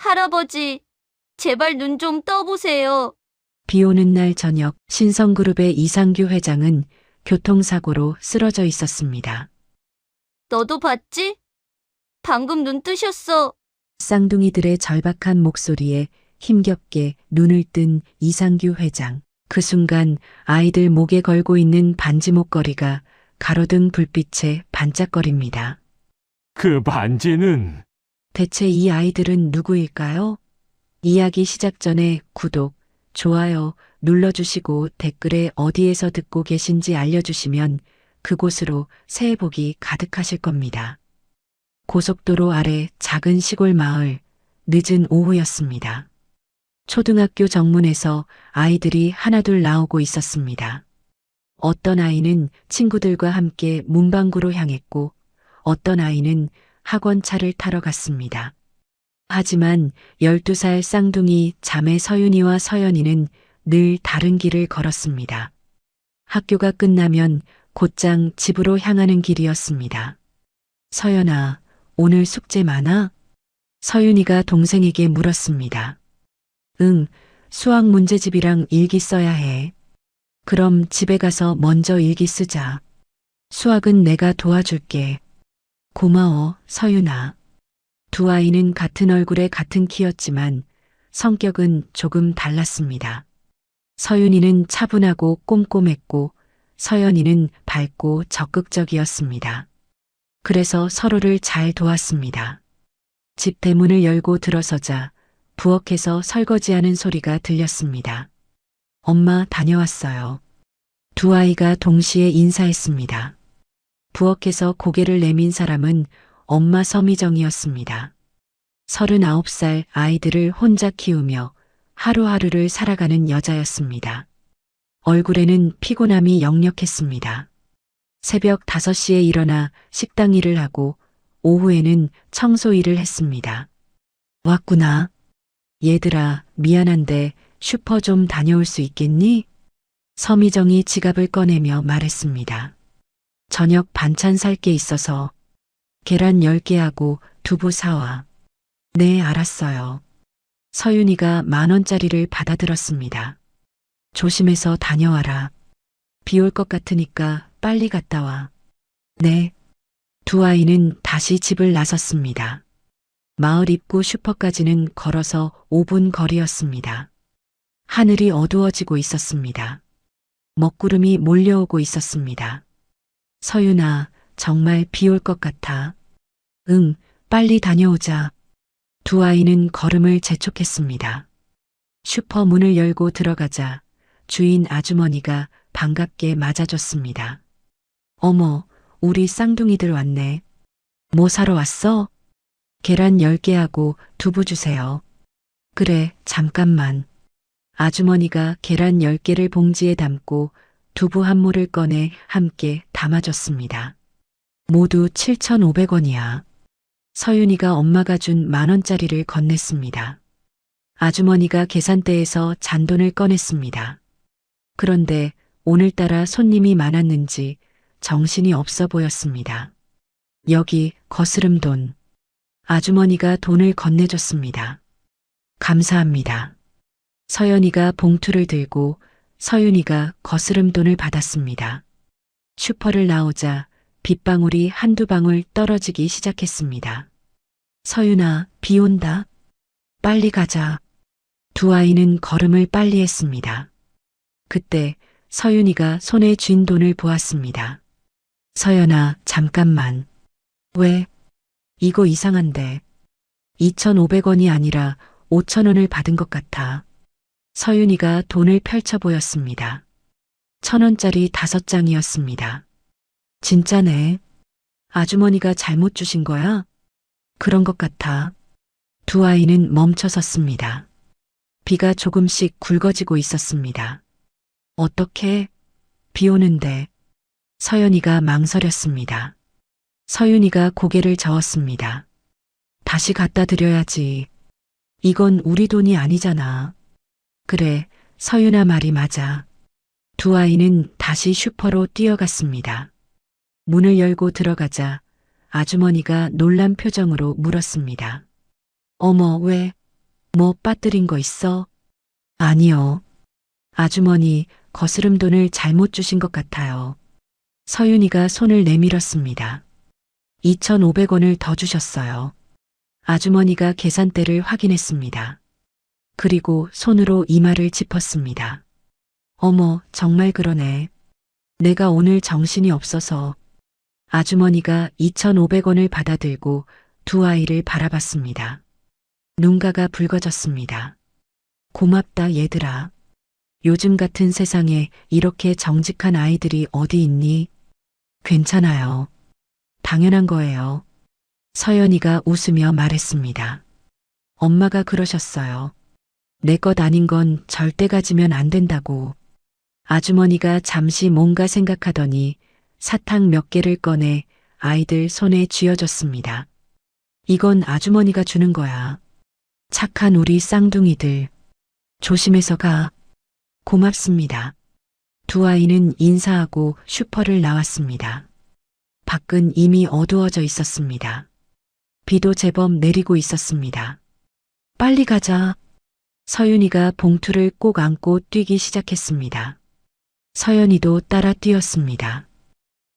할아버지, 제발 눈 좀 떠보세요. 비 오는 날 저녁 신성그룹의 이상규 회장은 교통사고로 쓰러져 있었습니다. 너도 봤지? 방금 눈 뜨셨어. 쌍둥이들의 절박한 목소리에 힘겹게 눈을 뜬 이상규 회장. 그 순간 아이들 목에 걸고 있는 반지 목걸이가 가로등 불빛에 반짝거립니다. 그 반지는 대체 이 아이들은 누구일까요? 이야기 시작 전에 구독, 좋아요 눌러주시고 댓글에 어디에서 듣고 계신지 알려주시면 그곳으로 새해 복이 가득하실 겁니다. 고속도로 아래 작은 시골 마을, 늦은 오후였습니다. 초등학교 정문에서 아이들이 하나둘 나오고 있었습니다. 어떤 아이는 친구들과 함께 문방구로 향했고 어떤 아이는 학원차를 타러 갔습니다. 하지만 12살 쌍둥이 자매 서윤이와 서연이는 늘 다른 길을 걸었습니다. 학교가 끝나면 곧장 집으로 향하는 길이었습니다. 서연아, 오늘 숙제 많아? 서윤이가 동생에게 물었습니다. 응, 수학 문제집이랑 일기 써야 해. 그럼 집에 가서 먼저 일기 쓰자. 수학은 내가 도와줄게. 고마워, 서윤아. 두 아이는 같은 얼굴에 같은 키였지만 성격은 조금 달랐습니다. 서윤이는 차분하고 꼼꼼했고 서연이는 밝고 적극적이었습니다. 그래서 서로를 잘 도왔습니다. 집 대문을 열고 들어서자 부엌에서 설거지하는 소리가 들렸습니다. 엄마 다녀왔어요. 두 아이가 동시에 인사했습니다. 부엌에서 고개를 내민 사람은 엄마 서미정이었습니다. 39살 아이들을 혼자 키우며 하루하루를 살아가는 여자였습니다. 얼굴에는 피곤함이 역력했습니다. 새벽 5시에 일어나 식당 일을 하고 오후에는 청소 일을 했습니다. 왔구나. 얘들아, 미안한데 슈퍼 좀 다녀올 수 있겠니? 서미정이 지갑을 꺼내며 말했습니다. 저녁 반찬 살 게 있어서 계란 10개하고 두부 사와. 네, 알았어요. 서윤이가 10,000원짜리를 받아들었습니다. 조심해서 다녀와라. 비 올 것 같으니까 빨리 갔다 와. 네. 두 아이는 다시 집을 나섰습니다. 마을 입구 슈퍼까지는 걸어서 5분 거리였습니다. 하늘이 어두워지고 있었습니다. 먹구름이 몰려오고 있었습니다. 서윤아, 정말 비 올 것 같아. 응, 빨리 다녀오자. 두 아이는 걸음을 재촉했습니다. 슈퍼 문을 열고 들어가자 주인 아주머니가 반갑게 맞아줬습니다. 어머, 우리 쌍둥이들 왔네. 뭐 사러 왔어? 계란 10개하고 두부 주세요. 그래, 잠깐만. 아주머니가 계란 10개를 봉지에 담고 두부 한 모를 꺼내 함께 담아줬습니다. 모두 7,500원이야. 서윤이가 엄마가 준 10,000원짜리를 건넸습니다. 아주머니가 계산대에서 잔돈을 꺼냈습니다. 그런데 오늘따라 손님이 많았는지 정신이 없어 보였습니다. 여기 거스름돈. 아주머니가 돈을 건네줬습니다. 감사합니다. 서연이가 봉투를 들고 서윤이가 거스름돈을 받았습니다. 슈퍼를 나오자 빗방울이 한두 방울 떨어지기 시작했습니다. 서윤아, 비 온다. 빨리 가자. 두 아이는 걸음을 빨리 했습니다. 그때 서윤이가 손에 쥔 돈을 보았습니다. 서연아, 잠깐만. 왜? 이거 이상한데. 2,500원이 아니라 5,000원을 받은 것 같아. 서윤이가 돈을 펼쳐 보였습니다. 1,000원짜리 5장이었습니다. 진짜네. 아주머니가 잘못 주신 거야? 그런 것 같아. 두 아이는 멈춰섰습니다. 비가 조금씩 굵어지고 있었습니다. 어떻게? 비 오는데. 서연이가 망설였습니다. 서윤이가 고개를 저었습니다. 다시 갖다 드려야지. 이건 우리 돈이 아니잖아. 그래, 서윤아 말이 맞아. 두 아이는 다시 슈퍼로 뛰어갔습니다. 문을 열고 들어가자 아주머니가 놀란 표정으로 물었습니다. 어머, 왜? 뭐 빠뜨린 거 있어? 아니요. 아주머니 거스름 돈을 잘못 주신 것 같아요. 서윤이가 손을 내밀었습니다. 2,500원을 더 주셨어요. 아주머니가 계산대를 확인했습니다. 그리고 손으로 이마를 짚었습니다. 어머, 정말 그러네. 내가 오늘 정신이 없어서. 아주머니가 2,500원을 받아들고 두 아이를 바라봤습니다. 눈가가 붉어졌습니다. 고맙다, 얘들아. 요즘 같은 세상에 이렇게 정직한 아이들이 어디 있니? 괜찮아요. 당연한 거예요. 서연이가 웃으며 말했습니다. 엄마가 그러셨어요. 내 것 아닌 건 절대 가지면 안 된다고. 아주머니가 잠시 뭔가 생각하더니 사탕 몇 개를 꺼내 아이들 손에 쥐어줬습니다. 이건 아주머니가 주는 거야. 착한 우리 쌍둥이들. 조심해서 가. 고맙습니다. 두 아이는 인사하고 슈퍼를 나왔습니다. 밖은 이미 어두워져 있었습니다. 비도 제법 내리고 있었습니다. 빨리 가자. 서윤이가 봉투를 꼭 안고 뛰기 시작했습니다. 서연이도 따라 뛰었습니다.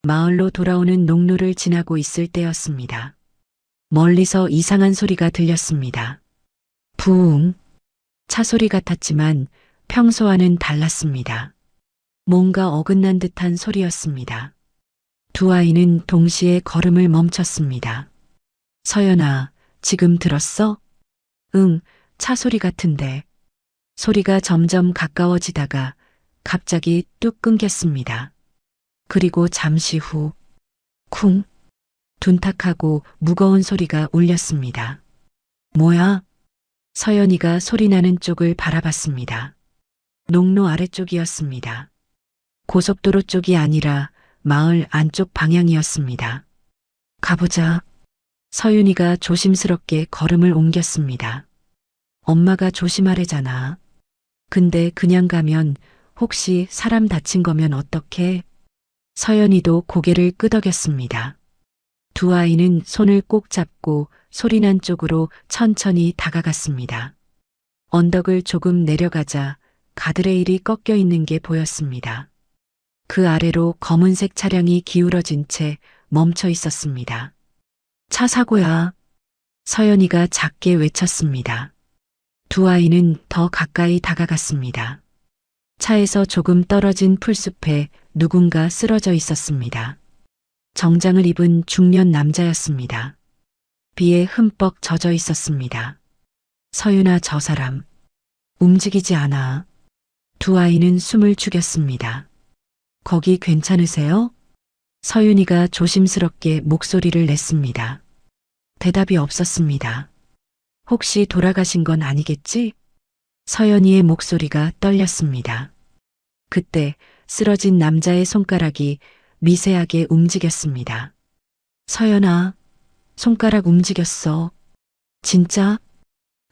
마을로 돌아오는 농로를 지나고 있을 때였습니다. 멀리서 이상한 소리가 들렸습니다. 부웅. 차 소리 같았지만 평소와는 달랐습니다. 뭔가 어긋난 듯한 소리였습니다. 두 아이는 동시에 걸음을 멈췄습니다. 서연아, 지금 들었어? 응, 차 소리 같은데. 소리가 점점 가까워지다가 갑자기 뚝 끊겼습니다. 그리고 잠시 후, 쿵, 둔탁하고 무거운 소리가 울렸습니다. 뭐야? 서연이가 소리나는 쪽을 바라봤습니다. 농로 아래쪽이었습니다. 고속도로 쪽이 아니라 마을 안쪽 방향이었습니다. 가보자. 서윤이가 조심스럽게 걸음을 옮겼습니다. 엄마가 조심하래잖아. 근데 그냥 가면 혹시 사람 다친 거면 어떡해? 서연이도 고개를 끄덕였습니다. 두 아이는 손을 꼭 잡고 소리난 쪽으로 천천히 다가갔습니다. 언덕을 조금 내려가자 가드레일이 꺾여 있는 게 보였습니다. 그 아래로 검은색 차량이 기울어진 채 멈춰 있었습니다. 차 사고야. 서연이가 작게 외쳤습니다. 두 아이는 더 가까이 다가갔습니다. 차에서 조금 떨어진 풀숲에 누군가 쓰러져 있었습니다. 정장을 입은 중년 남자였습니다. 비에 흠뻑 젖어 있었습니다. 서윤아, 저 사람. 움직이지 않아. 두 아이는 숨을 죽였습니다. 거기 괜찮으세요? 서윤이가 조심스럽게 목소리를 냈습니다. 대답이 없었습니다. 혹시 돌아가신 건 아니겠지? 서연이의 목소리가 떨렸습니다. 그때 쓰러진 남자의 손가락이 미세하게 움직였습니다. 서연아, 손가락 움직였어. 진짜?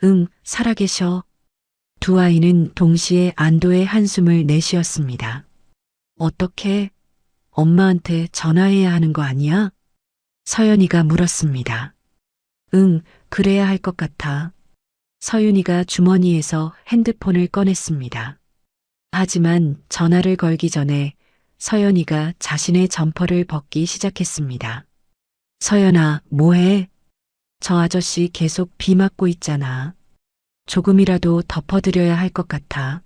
응, 살아계셔. 두 아이는 동시에 안도의 한숨을 내쉬었습니다. 어떻게? 엄마한테 전화해야 하는 거 아니야? 서연이가 물었습니다. 응, 그래야 할 것 같아. 서윤이가 주머니에서 핸드폰을 꺼냈습니다. 하지만 전화를 걸기 전에 서연이가 자신의 점퍼를 벗기 시작했습니다. 서연아, 뭐해? 저 아저씨 계속 비 맞고 있잖아. 조금이라도 덮어드려야 할 것 같아.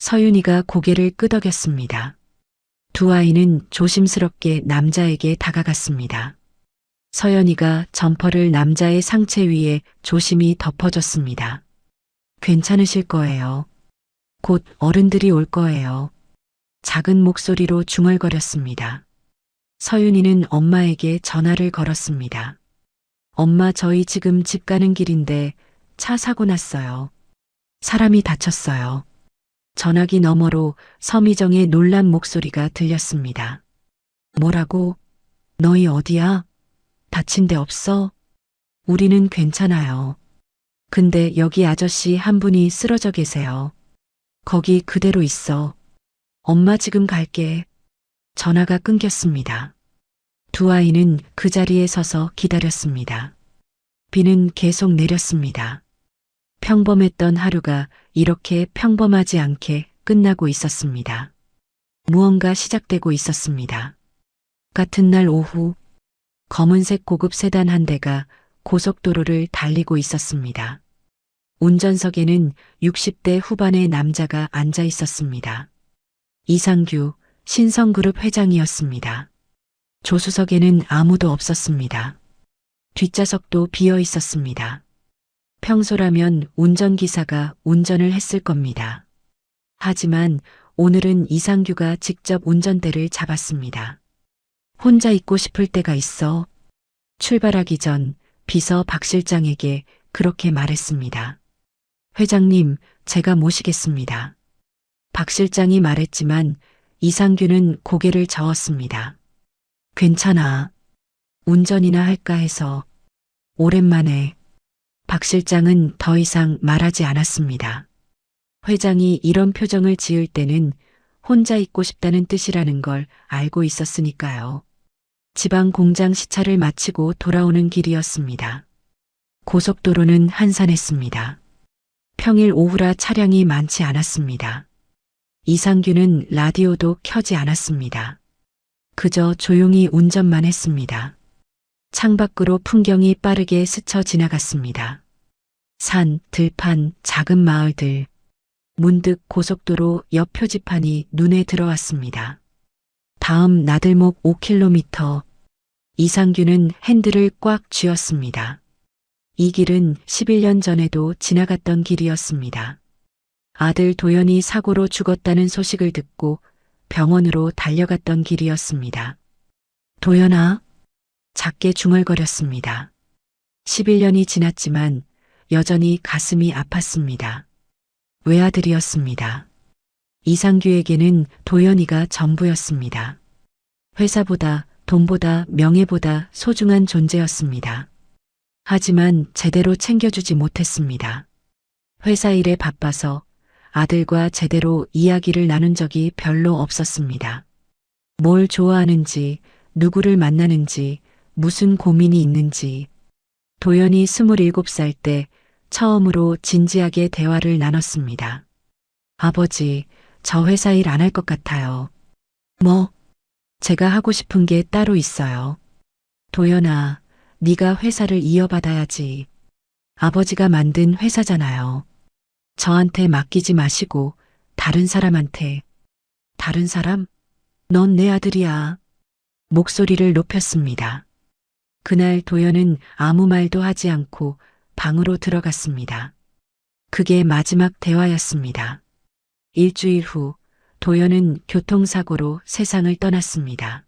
서윤이가 고개를 끄덕였습니다. 두 아이는 조심스럽게 남자에게 다가갔습니다. 서연이가 점퍼를 남자의 상체 위에 조심히 덮어줬습니다. 괜찮으실 거예요. 곧 어른들이 올 거예요. 작은 목소리로 중얼거렸습니다. 서윤이는 엄마에게 전화를 걸었습니다. 엄마, 저희 지금 집 가는 길인데 차 사고 났어요. 사람이 다쳤어요. 전화기 너머로 서미정의 놀란 목소리가 들렸습니다. 뭐라고? 너희 어디야? 다친 데 없어? 우리는 괜찮아요. 근데 여기 아저씨 한 분이 쓰러져 계세요. 거기 그대로 있어. 엄마 지금 갈게. 전화가 끊겼습니다. 두 아이는 그 자리에 서서 기다렸습니다. 비는 계속 내렸습니다. 평범했던 하루가 이렇게 평범하지 않게 끝나고 있었습니다. 무언가 시작되고 있었습니다. 같은 날 오후, 검은색 고급 세단 한 대가 고속도로를 달리고 있었습니다. 운전석에는 60대 후반의 남자가 앉아 있었습니다. 이상규 신성그룹 회장이었습니다. 조수석에는 아무도 없었습니다. 뒷좌석도 비어 있었습니다. 평소라면 운전기사가 운전을 했을 겁니다. 하지만 오늘은 이상규가 직접 운전대를 잡았습니다. 혼자 있고 싶을 때가 있어. 출발하기 전 비서 박 실장에게 그렇게 말했습니다. 회장님, 제가 모시겠습니다. 박 실장이 말했지만 이상규는 고개를 저었습니다. 괜찮아. 운전이나 할까 해서. 오랜만에. 박 실장은 더 이상 말하지 않았습니다. 회장이 이런 표정을 지을 때는 혼자 있고 싶다는 뜻이라는 걸 알고 있었으니까요. 지방 공장 시차를 마치고 돌아오는 길이었습니다. 고속도로는 한산했습니다. 평일 오후라 차량이 많지 않았습니다. 이상규는 라디오도 켜지 않았습니다. 그저 조용히 운전만 했습니다. 창밖으로 풍경이 빠르게 스쳐 지나갔습니다. 산, 들판, 작은 마을들. 문득 고속도로 옆 표지판이 눈에 들어왔습니다. 다음 나들목 5km. 이상규는 핸들을 꽉 쥐었습니다. 이 길은 11년 전에도 지나갔던 길이었습니다. 아들 도연이 사고로 죽었다는 소식을 듣고 병원으로 달려갔던 길이었습니다. 도연아, 작게 중얼거렸습니다. 11년이 지났지만 여전히 가슴이 아팠습니다. 외아들이었습니다. 이상규에게는 도연이가 전부였습니다. 회사보다, 돈보다, 명예보다 소중한 존재였습니다. 하지만 제대로 챙겨주지 못했습니다. 회사 일에 바빠서 아들과 제대로 이야기를 나눈 적이 별로 없었습니다. 뭘 좋아하는지, 누구를 만나는지, 무슨 고민이 있는지. 도연이 27살 때 처음으로 진지하게 대화를 나눴습니다. 아버지, 저 회사 일 안 할 것 같아요. 뭐? 제가 하고 싶은 게 따로 있어요. 도연아, 네가 회사를 이어받아야지. 아버지가 만든 회사잖아요. 저한테 맡기지 마시고 다른 사람한테. 다른 사람? 넌 내 아들이야. 목소리를 높였습니다. 그날 도연은 아무 말도 하지 않고 방으로 들어갔습니다. 그게 마지막 대화였습니다. 일주일 후 도연은 교통사고로 세상을 떠났습니다.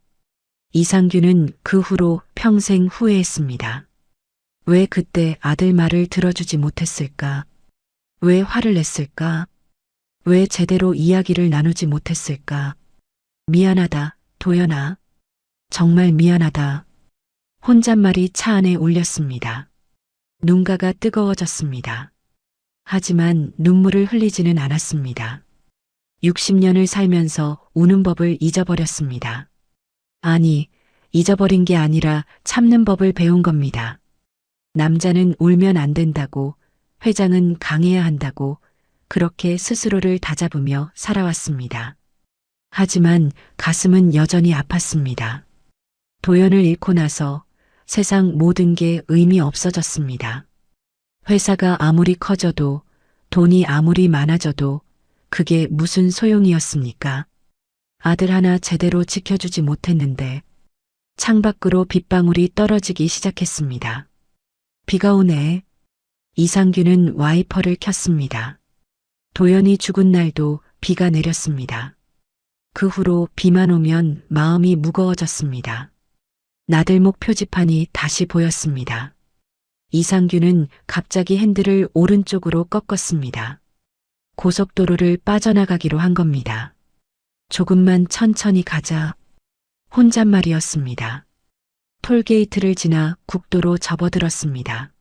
이상규는 그 후로 평생 후회했습니다. 왜 그때 아들 말을 들어주지 못했을까? 왜 화를 냈을까? 왜 제대로 이야기를 나누지 못했을까? 미안하다, 도연아. 정말 미안하다. 혼잣말이 차 안에 울렸습니다. 눈가가 뜨거워졌습니다. 하지만 눈물을 흘리지는 않았습니다. 60년을 살면서 우는 법을 잊어버렸습니다. 아니, 잊어버린 게 아니라 참는 법을 배운 겁니다. 남자는 울면 안 된다고, 회장은 강해야 한다고, 그렇게 스스로를 다잡으며 살아왔습니다. 하지만 가슴은 여전히 아팠습니다. 도연을 잃고 나서 세상 모든 게 의미 없어졌습니다. 회사가 아무리 커져도, 돈이 아무리 많아져도 그게 무슨 소용이었습니까? 아들 하나 제대로 지켜주지 못했는데. 창밖으로 빗방울이 떨어지기 시작했습니다. 비가 오네. 이상규는 와이퍼를 켰습니다. 도연이 죽은 날도 비가 내렸습니다. 그 후로 비만 오면 마음이 무거워졌습니다. 나들목 표지판이 다시 보였습니다. 이상규는 갑자기 핸들을 오른쪽으로 꺾었습니다. 고속도로를 빠져나가기로 한 겁니다. 조금만 천천히 가자. 혼잣말이었습니다. 톨게이트를 지나 국도로 접어들었습니다.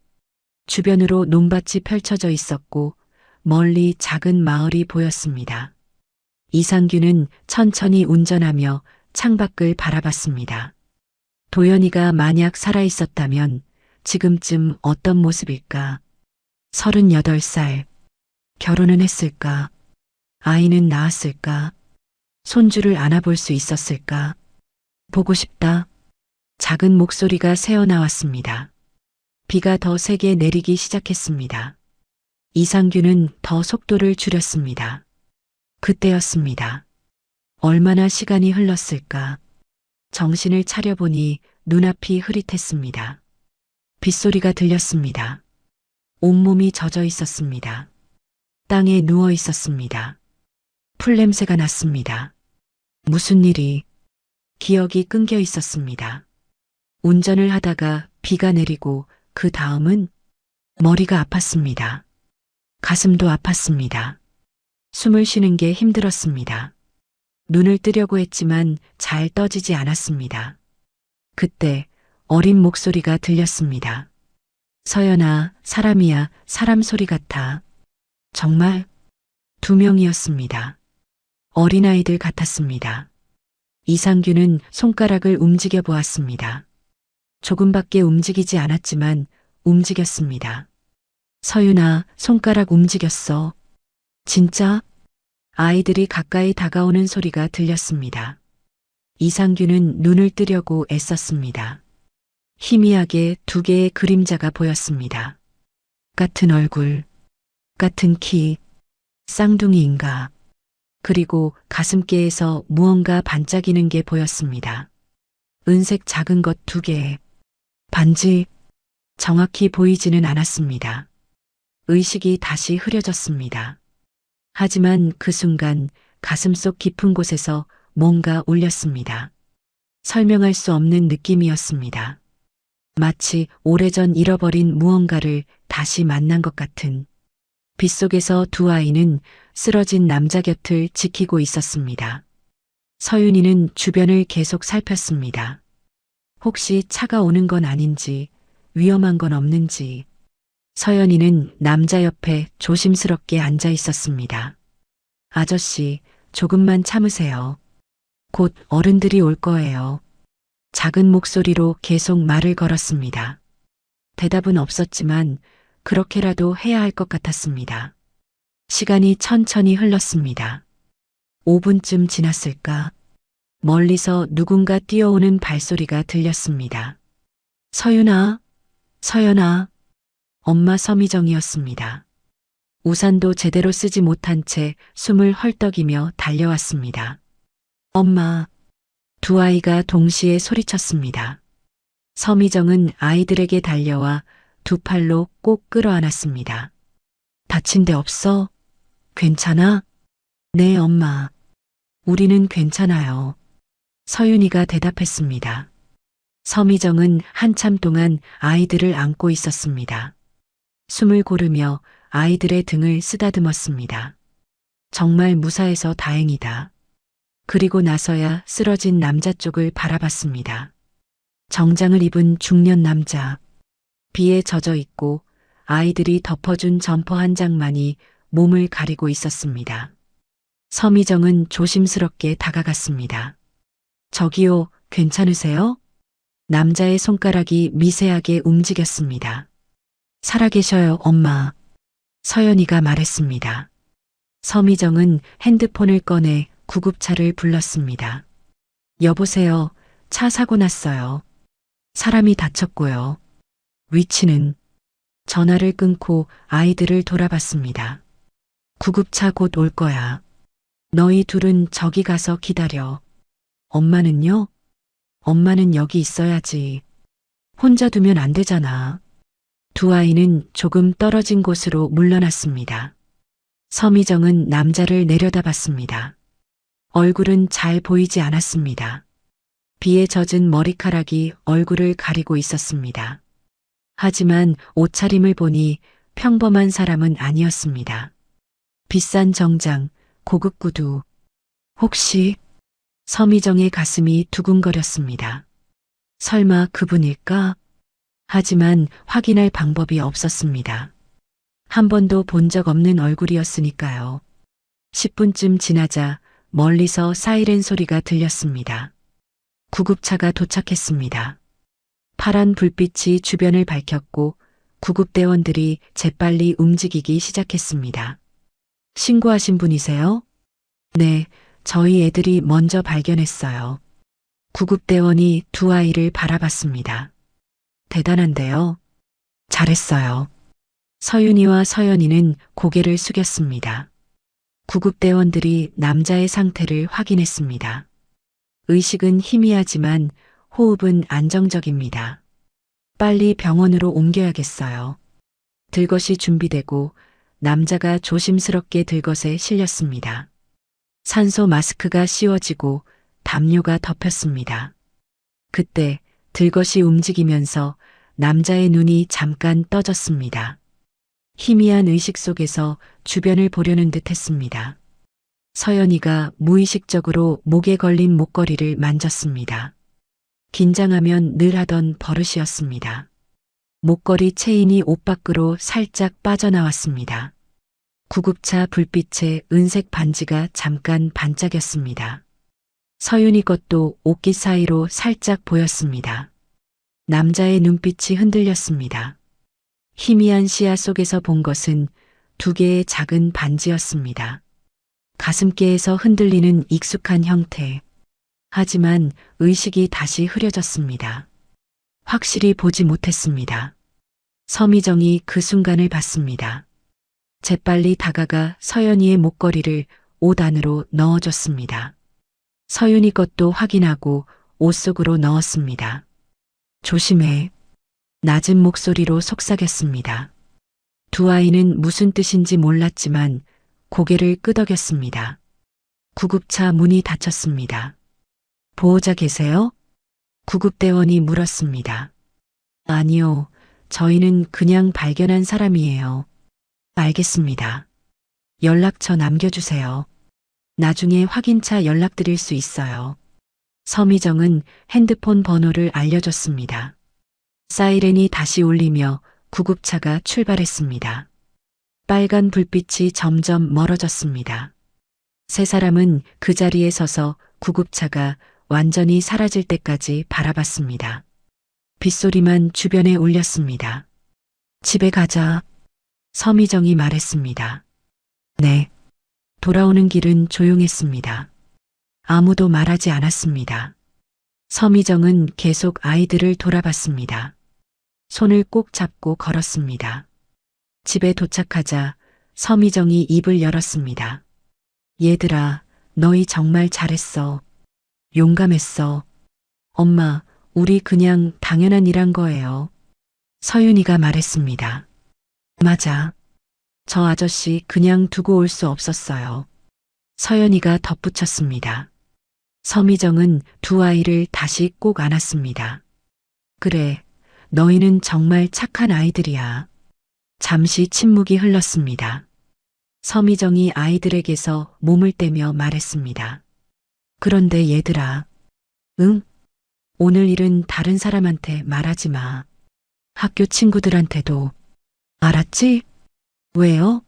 주변으로 논밭이 펼쳐져 있었고 멀리 작은 마을이 보였습니다. 이상규는 천천히 운전하며 창밖을 바라봤습니다. 도연이가 만약 살아있었다면 지금쯤 어떤 모습일까? 38살. 결혼은 했을까? 아이는 낳았을까? 손주를 안아볼 수 있었을까? 보고 싶다. 작은 목소리가 새어나왔습니다. 비가 더 세게 내리기 시작했습니다. 이상규는 더 속도를 줄였습니다. 그때였습니다. 얼마나 시간이 흘렀을까? 정신을 차려보니 눈앞이 흐릿했습니다. 빗소리가 들렸습니다. 온몸이 젖어 있었습니다. 땅에 누워 있었습니다. 풀냄새가 났습니다. 무슨 일이? 기억이 끊겨 있었습니다. 운전을 하다가 비가 내리고 그 다음은 머리가 아팠습니다. 가슴도 아팠습니다. 숨을 쉬는 게 힘들었습니다. 눈을 뜨려고 했지만 잘 떠지지 않았습니다. 그때 어린 목소리가 들렸습니다. 서연아, 사람이야, 사람 소리 같아. 정말 2명이었습니다. 어린아이들 같았습니다. 이상규는 손가락을 움직여 보았습니다. 조금밖에 움직이지 않았지만 움직였습니다. 서윤아, 손가락 움직였어. 진짜? 아이들이 가까이 다가오는 소리가 들렸습니다. 이상규는 눈을 뜨려고 애썼습니다. 희미하게 2개의 그림자가 보였습니다. 같은 얼굴, 같은 키, 쌍둥이인가. 그리고 가슴께에서 무언가 반짝이는 게 보였습니다. 은색 작은 것 2개. 반지, 정확히 보이지는 않았습니다. 의식이 다시 흐려졌습니다. 하지만 그 순간 가슴속 깊은 곳에서 뭔가 울렸습니다. 설명할 수 없는 느낌이었습니다. 마치 오래전 잃어버린 무언가를 다시 만난 것 같은. 빗속에서 2 아이는 쓰러진 남자 곁을 지키고 있었습니다. 서윤이는 주변을 계속 살폈습니다. 혹시 차가 오는 건 아닌지, 위험한 건 없는지. 서연이는 남자 옆에 조심스럽게 앉아 있었습니다. 아저씨, 조금만 참으세요. 곧 어른들이 올 거예요. 작은 목소리로 계속 말을 걸었습니다. 대답은 없었지만 그렇게라도 해야 할 것 같았습니다. 시간이 천천히 흘렀습니다. 5분쯤 지났을까? 멀리서 누군가 뛰어오는 발소리가 들렸습니다. 서윤아, 서연아. 엄마 서미정이었습니다. 우산도 제대로 쓰지 못한 채 숨을 헐떡이며 달려왔습니다. 엄마. 2 아이가 동시에 소리쳤습니다. 서미정은 아이들에게 달려와 2 팔로 꼭 끌어안았습니다. 다친 데 없어? 괜찮아? 네, 엄마. 우리는 괜찮아요. 서윤이가 대답했습니다. 서미정은 한참 동안 아이들을 안고 있었습니다. 숨을 고르며 아이들의 등을 쓰다듬었습니다. 정말 무사해서 다행이다. 그리고 나서야 쓰러진 남자 쪽을 바라봤습니다. 정장을 입은 중년 남자. 비에 젖어 있고 아이들이 덮어준 점퍼 한 장만이 몸을 가리고 있었습니다. 서미정은 조심스럽게 다가갔습니다. 저기요, 괜찮으세요? 남자의 손가락이 미세하게 움직였습니다. 살아계셔요, 엄마. 서연이가 말했습니다. 서미정은 핸드폰을 꺼내 구급차를 불렀습니다. 여보세요, 차 사고 났어요. 사람이 다쳤고요. 위치는? 전화를 끊고 아이들을 돌아봤습니다. 구급차 곧 올 거야. 너희 둘은 저기 가서 기다려. 엄마는요? 엄마는 여기 있어야지. 혼자 두면 안 되잖아. 2 아이는 조금 떨어진 곳으로 물러났습니다. 서미정은 남자를 내려다봤습니다. 얼굴은 잘 보이지 않았습니다. 비에 젖은 머리카락이 얼굴을 가리고 있었습니다. 하지만 옷차림을 보니 평범한 사람은 아니었습니다. 비싼 정장, 고급 구두. 혹시 서미정의 가슴이 두근거렸습니다. 설마 그분일까? 하지만 확인할 방법이 없었습니다. 한 번도 본 적 없는 얼굴이었으니까요. 10분쯤 지나자 멀리서 사이렌 소리가 들렸습니다. 구급차가 도착했습니다. 파란 불빛이 주변을 밝혔고 구급대원들이 재빨리 움직이기 시작했습니다. 신고하신 분이세요? 네, 저희 애들이 먼저 발견했어요. 구급대원이 두 아이를 바라봤습니다. 대단한데요. 잘했어요. 서윤이와 서연이는 고개를 숙였습니다. 구급대원들이 남자의 상태를 확인했습니다. 의식은 희미하지만 호흡은 안정적입니다. 빨리 병원으로 옮겨야겠어요. 들것이 준비되고 남자가 조심스럽게 들것에 실렸습니다. 산소 마스크가 씌워지고 담요가 덮였습니다. 그때 들것이 움직이면서 남자의 눈이 잠깐 떠졌습니다. 희미한 의식 속에서 주변을 보려는 듯 했습니다. 서연이가 무의식적으로 목에 걸린 목걸이를 만졌습니다. 긴장하면 늘 하던 버릇이었습니다. 목걸이 체인이 옷 밖으로 살짝 빠져나왔습니다. 구급차 불빛에 은색 반지가 잠깐 반짝였습니다. 서윤이 것도 옷깃 사이로 살짝 보였습니다. 남자의 눈빛이 흔들렸습니다. 희미한 시야 속에서 본 것은 두 개의 작은 반지였습니다. 가슴께에서 흔들리는 익숙한 형태. 하지만 의식이 다시 흐려졌습니다. 확실히 보지 못했습니다. 서미정이 그 순간을 봤습니다. 재빨리 다가가 서연이의 목걸이를 옷 안으로 넣어줬습니다. 서윤이 것도 확인하고 옷 속으로 넣었습니다. 조심해. 낮은 목소리로 속삭였습니다. 두 아이는 무슨 뜻인지 몰랐지만 고개를 끄덕였습니다. 구급차 문이 닫혔습니다. 보호자 계세요? 구급대원이 물었습니다. 아니요, 저희는 그냥 발견한 사람이에요. 알겠습니다. 연락처 남겨주세요. 나중에 확인차 연락드릴 수 있어요. 서미정은 핸드폰 번호를 알려줬습니다. 사이렌이 다시 울리며 구급차가 출발했습니다. 빨간 불빛이 점점 멀어졌습니다. 세 사람은 그 자리에 서서 구급차가 완전히 사라질 때까지 바라봤습니다. 빗소리만 주변에 울렸습니다. 집에 가자. 서미정이 말했습니다. 네. 돌아오는 길은 조용했습니다. 아무도 말하지 않았습니다. 서미정은 계속 아이들을 돌아봤습니다. 손을 꼭 잡고 걸었습니다. 집에 도착하자 서미정이 입을 열었습니다. 얘들아, 너희 정말 잘했어. 용감했어. 엄마, 우리 그냥 당연한 일 한 거예요. 서윤이가 말했습니다. 맞아. 저 아저씨 그냥 두고 올 수 없었어요. 서연이가 덧붙였습니다. 서미정은 두 아이를 다시 꼭 안았습니다. 그래, 너희는 정말 착한 아이들이야. 잠시 침묵이 흘렀습니다. 서미정이 아이들에게서 몸을 떼며 말했습니다. 그런데 얘들아. 응? 오늘 일은 다른 사람한테 말하지 마. 학교 친구들한테도. 알았지? 왜요?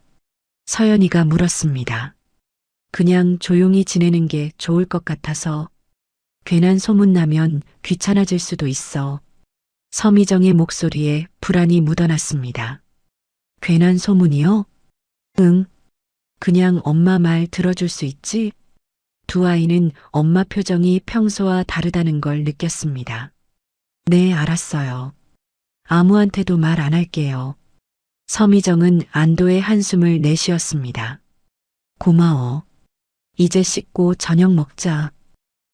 서연이가 물었습니다. 그냥 조용히 지내는 게 좋을 것 같아서. 괜한 소문나면 귀찮아질 수도 있어. 서미정의 목소리에 불안이 묻어났습니다. 괜한 소문이요? 응. 그냥 엄마 말 들어줄 수 있지? 두 아이는 엄마 표정이 평소와 다르다는 걸 느꼈습니다. 네, 알았어요. 아무한테도 말 안 할게요. 서미정은 안도의 한숨을 내쉬었습니다. 고마워. 이제 씻고 저녁 먹자.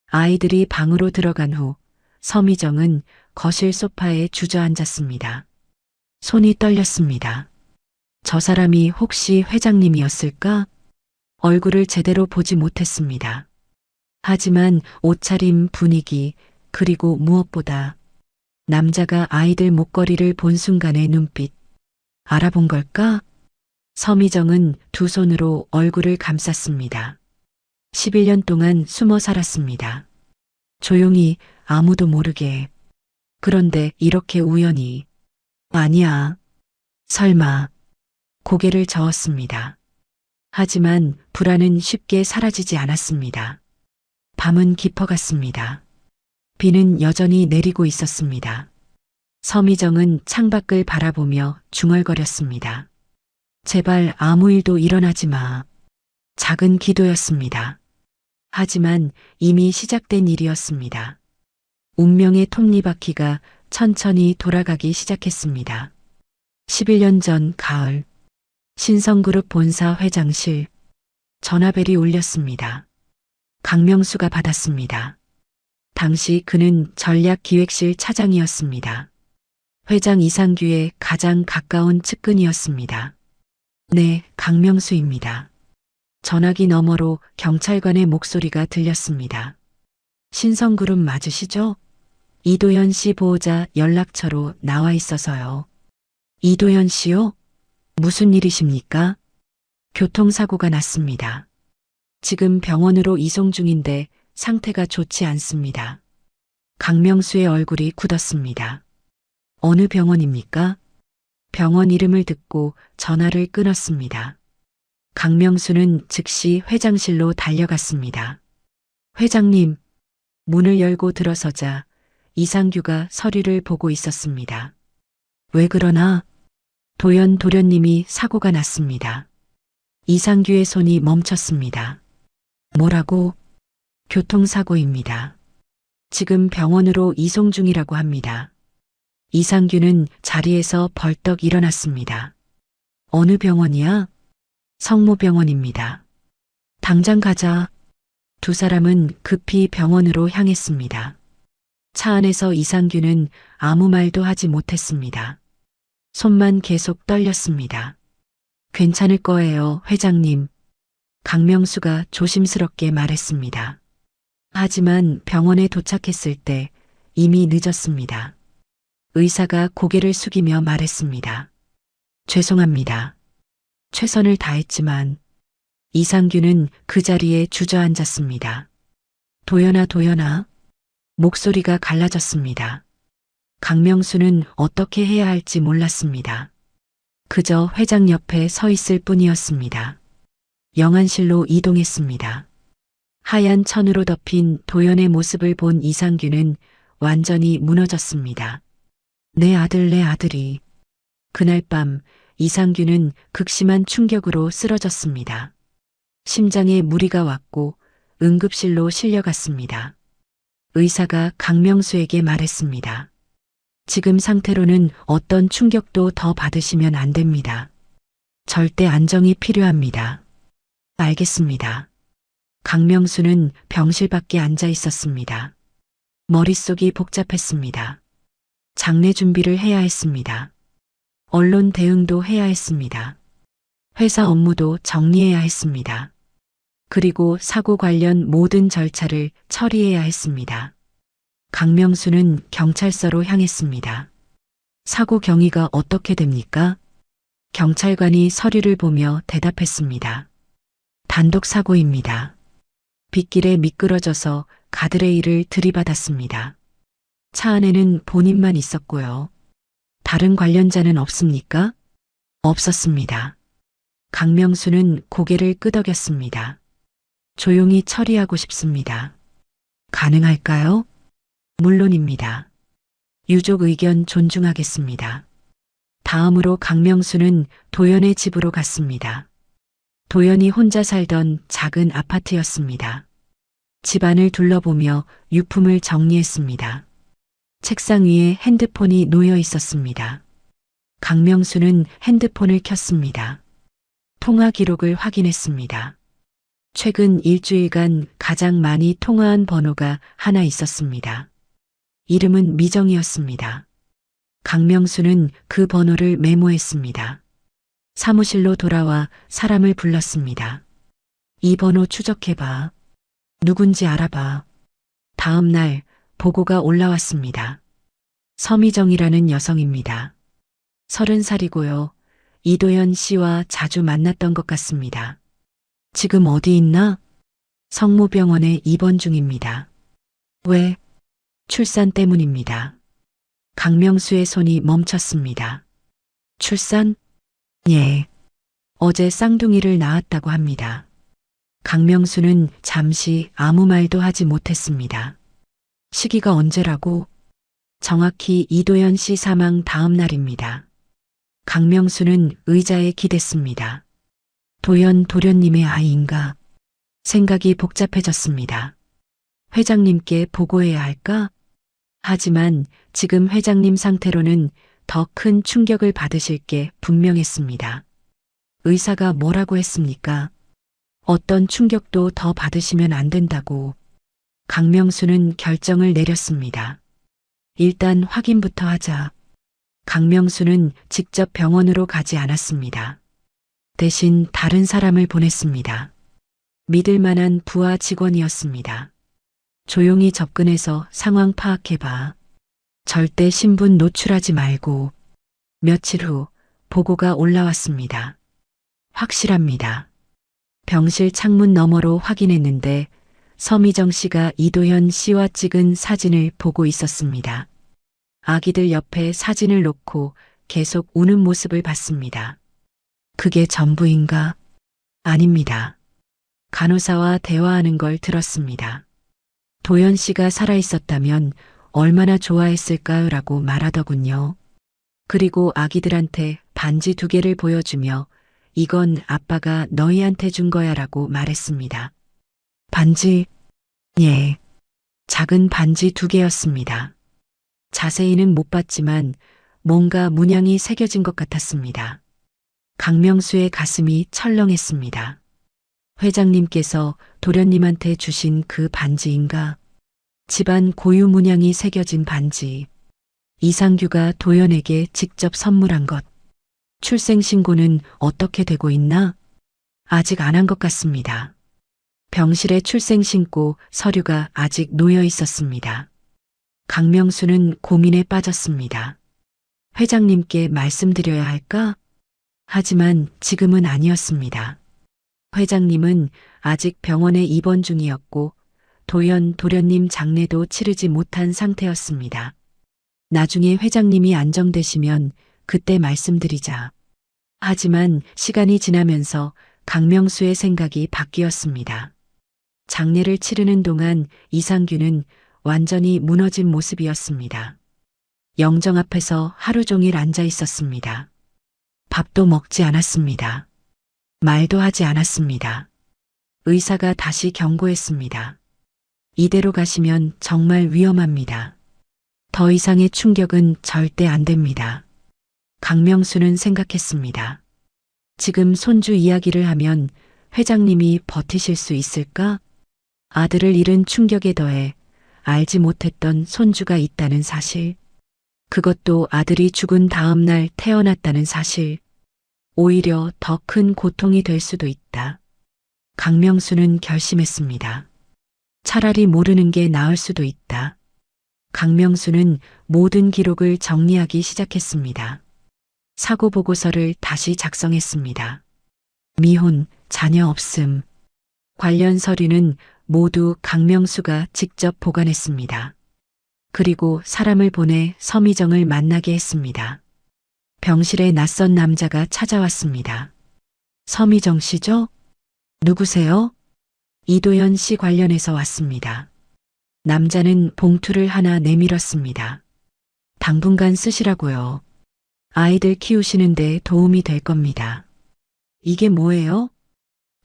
아이들이 방으로 들어간 후 서미정은 거실 소파에 주저앉았습니다. 손이 떨렸습니다. 저 사람이 혹시 회장님이었을까? 얼굴을 제대로 보지 못했습니다. 하지만 옷차림, 분위기, 그리고 무엇보다 남자가 아이들 목걸이를 본 순간의 눈빛. 알아본 걸까? 서미정은 두 손으로 얼굴을 감쌌습니다. 11년 동안 숨어 살았습니다. 조용히 아무도 모르게. 그런데 이렇게 우연히. 아니야. 설마. 고개를 저었습니다. 하지만 불안은 쉽게 사라지지 않았습니다. 밤은 깊어갔습니다. 비는 여전히 내리고 있었습니다. 서미정은 창밖을 바라보며 중얼거렸습니다. 제발 아무 일도 일어나지 마. 작은 기도였습니다. 하지만 이미 시작된 일이었습니다. 운명의 톱니바퀴가 천천히 돌아가기 시작했습니다. 11년 전 가을, 신성그룹 본사 회장실, 전화벨이 울렸습니다. 강명수가 받았습니다. 당시 그는 전략기획실 차장이었습니다. 회장 이상규의 가장 가까운 측근이었습니다. 네, 강명수입니다. 전화기 너머로 경찰관의 목소리가 들렸습니다. 신성그룹 맞으시죠? 이도현 씨 보호자 연락처로 나와 있어서요. 이도현 씨요? 무슨 일이십니까? 교통사고가 났습니다. 지금 병원으로 이송 중인데 상태가 좋지 않습니다. 강명수의 얼굴이 굳었습니다. 어느 병원입니까? 병원 이름을 듣고 전화를 끊었습니다. 강명수는 즉시 회장실로 달려갔습니다. 회장님, 문을 열고 들어서자 이상규가 서류를 보고 있었습니다. 왜 그러나? 도연 도련님이 사고가 났습니다. 이상규의 손이 멈췄습니다. 뭐라고? 교통사고입니다. 지금 병원으로 이송 중이라고 합니다. 이상규는 자리에서 벌떡 일어났습니다. 어느 병원이야? 성모병원입니다. 당장 가자. 두 사람은 급히 병원으로 향했습니다. 차 안에서 이상규는 아무 말도 하지 못했습니다. 손만 계속 떨렸습니다. 괜찮을 거예요, 회장님. 강명수가 조심스럽게 말했습니다. 하지만 병원에 도착했을 때 이미 늦었습니다. 의사가 고개를 숙이며 말했습니다. 죄송합니다. 최선을 다했지만 이상규는 그 자리에 주저앉았습니다. 도연아. 목소리가 갈라졌습니다. 강명수는 어떻게 해야 할지 몰랐습니다. 그저 회장 옆에 서 있을 뿐이었습니다. 영안실로 이동했습니다. 하얀 천으로 덮인 도연의 모습을 본 이상규는 완전히 무너졌습니다. 내 아들이. 그날 밤 이상규는 극심한 충격으로 쓰러졌습니다. 심장에 무리가 왔고 응급실로 실려갔습니다. 의사가 강명수에게 말했습니다. 지금 상태로는 어떤 충격도 더 받으시면 안 됩니다. 절대 안정이 필요합니다. 알겠습니다. 강명수는 병실 밖에 앉아 있었습니다. 머릿속이 복잡했습니다. 장례 준비를 해야 했습니다. 언론 대응도 해야 했습니다. 회사 업무도 정리해야 했습니다. 그리고 사고 관련 모든 절차를 처리해야 했습니다. 강명수는 경찰서로 향했습니다. 사고 경위가 어떻게 됩니까? 경찰관이 서류를 보며 대답했습니다. 단독 사고입니다. 빗길에 미끄러져서 가드레일을 들이받았습니다. 차 안에는 본인만 있었고요. 다른 관련자는 없습니까? 없었습니다. 강명수는 고개를 끄덕였습니다. 조용히 처리하고 싶습니다. 가능할까요? 물론입니다. 유족 의견 존중하겠습니다. 다음으로 강명수는 도연의 집으로 갔습니다. 도연이 혼자 살던 작은 아파트였습니다. 집안을 둘러보며 유품을 정리했습니다. 책상 위에 핸드폰이 놓여 있었습니다. 강명수는 핸드폰을 켰습니다. 통화 기록을 확인했습니다. 최근 일주일간 가장 많이 통화한 번호가 하나 있었습니다. 이름은 미정이었습니다. 강명수는 그 번호를 메모했습니다. 사무실로 돌아와 사람을 불렀습니다. 이 번호 추적해봐. 누군지 알아봐. 다음 날 보고가 올라왔습니다. 서미정이라는 여성입니다. 30살이고요. 이도현 씨와 자주 만났던 것 같습니다. 지금 어디 있나? 성모병원에 입원 중입니다. 왜? 출산 때문입니다. 강명수의 손이 멈췄습니다. 출산? 예. 어제 쌍둥이를 낳았다고 합니다. 강명수는 잠시 아무 말도 하지 못했습니다. 시기가 언제라고? 정확히 이도현 씨 사망 다음 날입니다. 강명수는 의자에 기댔습니다. 도련님의 아이인가? 생각이 복잡해졌습니다. 회장님께 보고해야 할까? 하지만 지금 회장님 상태로는 더 큰 충격을 받으실 게 분명했습니다. 의사가 뭐라고 했습니까? 어떤 충격도 더 받으시면 안 된다고. 강명수는 결정을 내렸습니다. 일단 확인부터 하자. 강명수는 직접 병원으로 가지 않았습니다. 대신 다른 사람을 보냈습니다. 믿을 만한 부하 직원이었습니다. 조용히 접근해서 상황 파악해봐. 절대 신분 노출하지 말고. 며칠 후 보고가 올라왔습니다. 확실합니다. 병실 창문 너머로 확인했는데 서미정 씨가 이도현 씨와 찍은 사진을 보고 있었습니다. 아기들 옆에 사진을 놓고 계속 우는 모습을 봤습니다. 그게 전부인가? 아닙니다. 간호사와 대화하는 걸 들었습니다. 도현 씨가 살아있었다면 얼마나 좋아했을까요라고 말하더군요. 그리고 아기들한테 반지 2개를 보여주며 이건 아빠가 너희한테 준 거야라고 말했습니다. 반지? 예. 작은 반지 2개였습니다. 자세히는 못 봤지만 뭔가 문양이 새겨진 것 같았습니다. 강명수의 가슴이 철렁했습니다. 회장님께서 도련님한테 주신 그 반지인가? 집안 고유 문양이 새겨진 반지. 이상규가 도연에게 직접 선물한 것. 출생신고는 어떻게 되고 있나? 아직 안 한 것 같습니다. 병실에 출생신고 서류가 아직 놓여 있었습니다. 강명수는 고민에 빠졌습니다. 회장님께 말씀드려야 할까? 하지만 지금은 아니었습니다. 회장님은 아직 병원에 입원 중이었고 도련님 장례도 치르지 못한 상태였습니다. 나중에 회장님이 안정되시면 그때 말씀드리자. 하지만 시간이 지나면서 강명수의 생각이 바뀌었습니다. 장례를 치르는 동안 이상규는 완전히 무너진 모습이었습니다. 영정 앞에서 하루 종일 앉아 있었습니다. 밥도 먹지 않았습니다. 말도 하지 않았습니다. 의사가 다시 경고했습니다. 이대로 가시면 정말 위험합니다. 더 이상의 충격은 절대 안 됩니다. 강명수는 생각했습니다. 지금 손주 이야기를 하면 회장님이 버티실 수 있을까? 아들을 잃은 충격에 더해 알지 못했던 손주가 있다는 사실. 그것도 아들이 죽은 다음 날 태어났다는 사실. 오히려 더 큰 고통이 될 수도 있다. 강명수는 결심했습니다. 차라리 모르는 게 나을 수도 있다. 강명수는 모든 기록을 정리하기 시작했습니다. 사고 보고서를 다시 작성했습니다. 미혼, 자녀 없음. 관련 서류는 모두 강명수가 직접 보관했습니다. 그리고 사람을 보내 서미정을 만나게 했습니다. 병실에 낯선 남자가 찾아왔습니다. 서미정 씨죠? 누구세요? 이도현 씨 관련해서 왔습니다. 남자는 봉투를 하나 내밀었습니다. 당분간 쓰시라고요. 아이들 키우시는데 도움이 될 겁니다. 이게 뭐예요?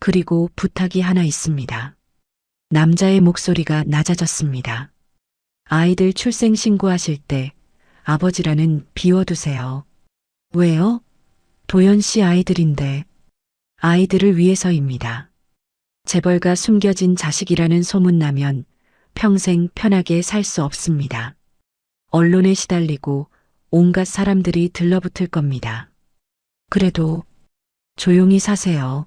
그리고 부탁이 하나 있습니다. 남자의 목소리가 낮아졌습니다. 아이들 출생 신고하실 때 아버지라는 비워두세요. 왜요? 도연 씨 아이들인데. 아이들을 위해서입니다. 재벌가 숨겨진 자식이라는 소문나면 평생 편하게 살 수 없습니다. 언론에 시달리고 온갖 사람들이 들러붙을 겁니다. 그래도 조용히 사세요.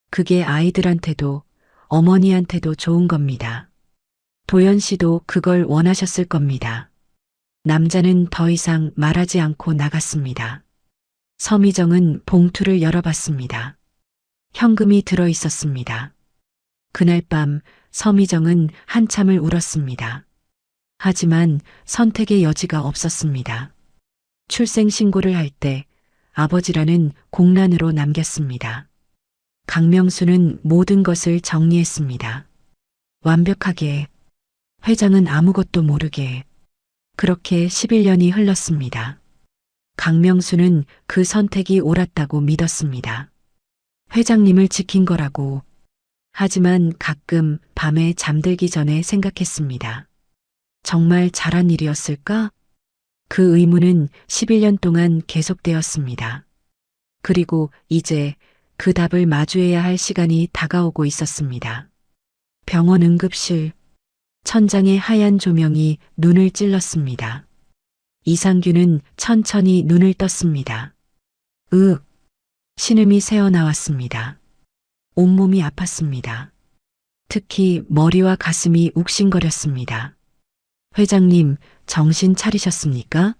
그게 아이들한테도 어머니한테도 좋은 겁니다. 도연 씨도 그걸 원하셨을 겁니다. 남자는 더 이상 말하지 않고 나갔습니다. 서미정은 봉투를 열어봤습니다. 현금이 들어 있었습니다. 그날 밤 서미정은 한참을 울었습니다. 하지만 선택의 여지가 없었습니다. 출생신고를 할 때 아버지라는 공란으로 남겼습니다. 강명수는 모든 것을 정리했습니다. 완벽하게. 회장은 아무것도 모르게. 그렇게 11년이 흘렀습니다. 강명수는 그 선택이 옳았다고 믿었습니다. 회장님을 지킨 거라고. 하지만 가끔 밤에 잠들기 전에 생각했습니다. 정말 잘한 일이었을까? 그 의문은 11년 동안 계속되었습니다. 그리고 이제 그 답을 마주해야 할 시간이 다가오고 있었습니다. 병원 응급실. 천장의 하얀 조명이 눈을 찔렀습니다. 이상규는 천천히 눈을 떴습니다. 신음이 새어나왔습니다. 온몸이 아팠습니다. 특히 머리와 가슴이 욱신거렸습니다. 회장님, 정신 차리셨습니까?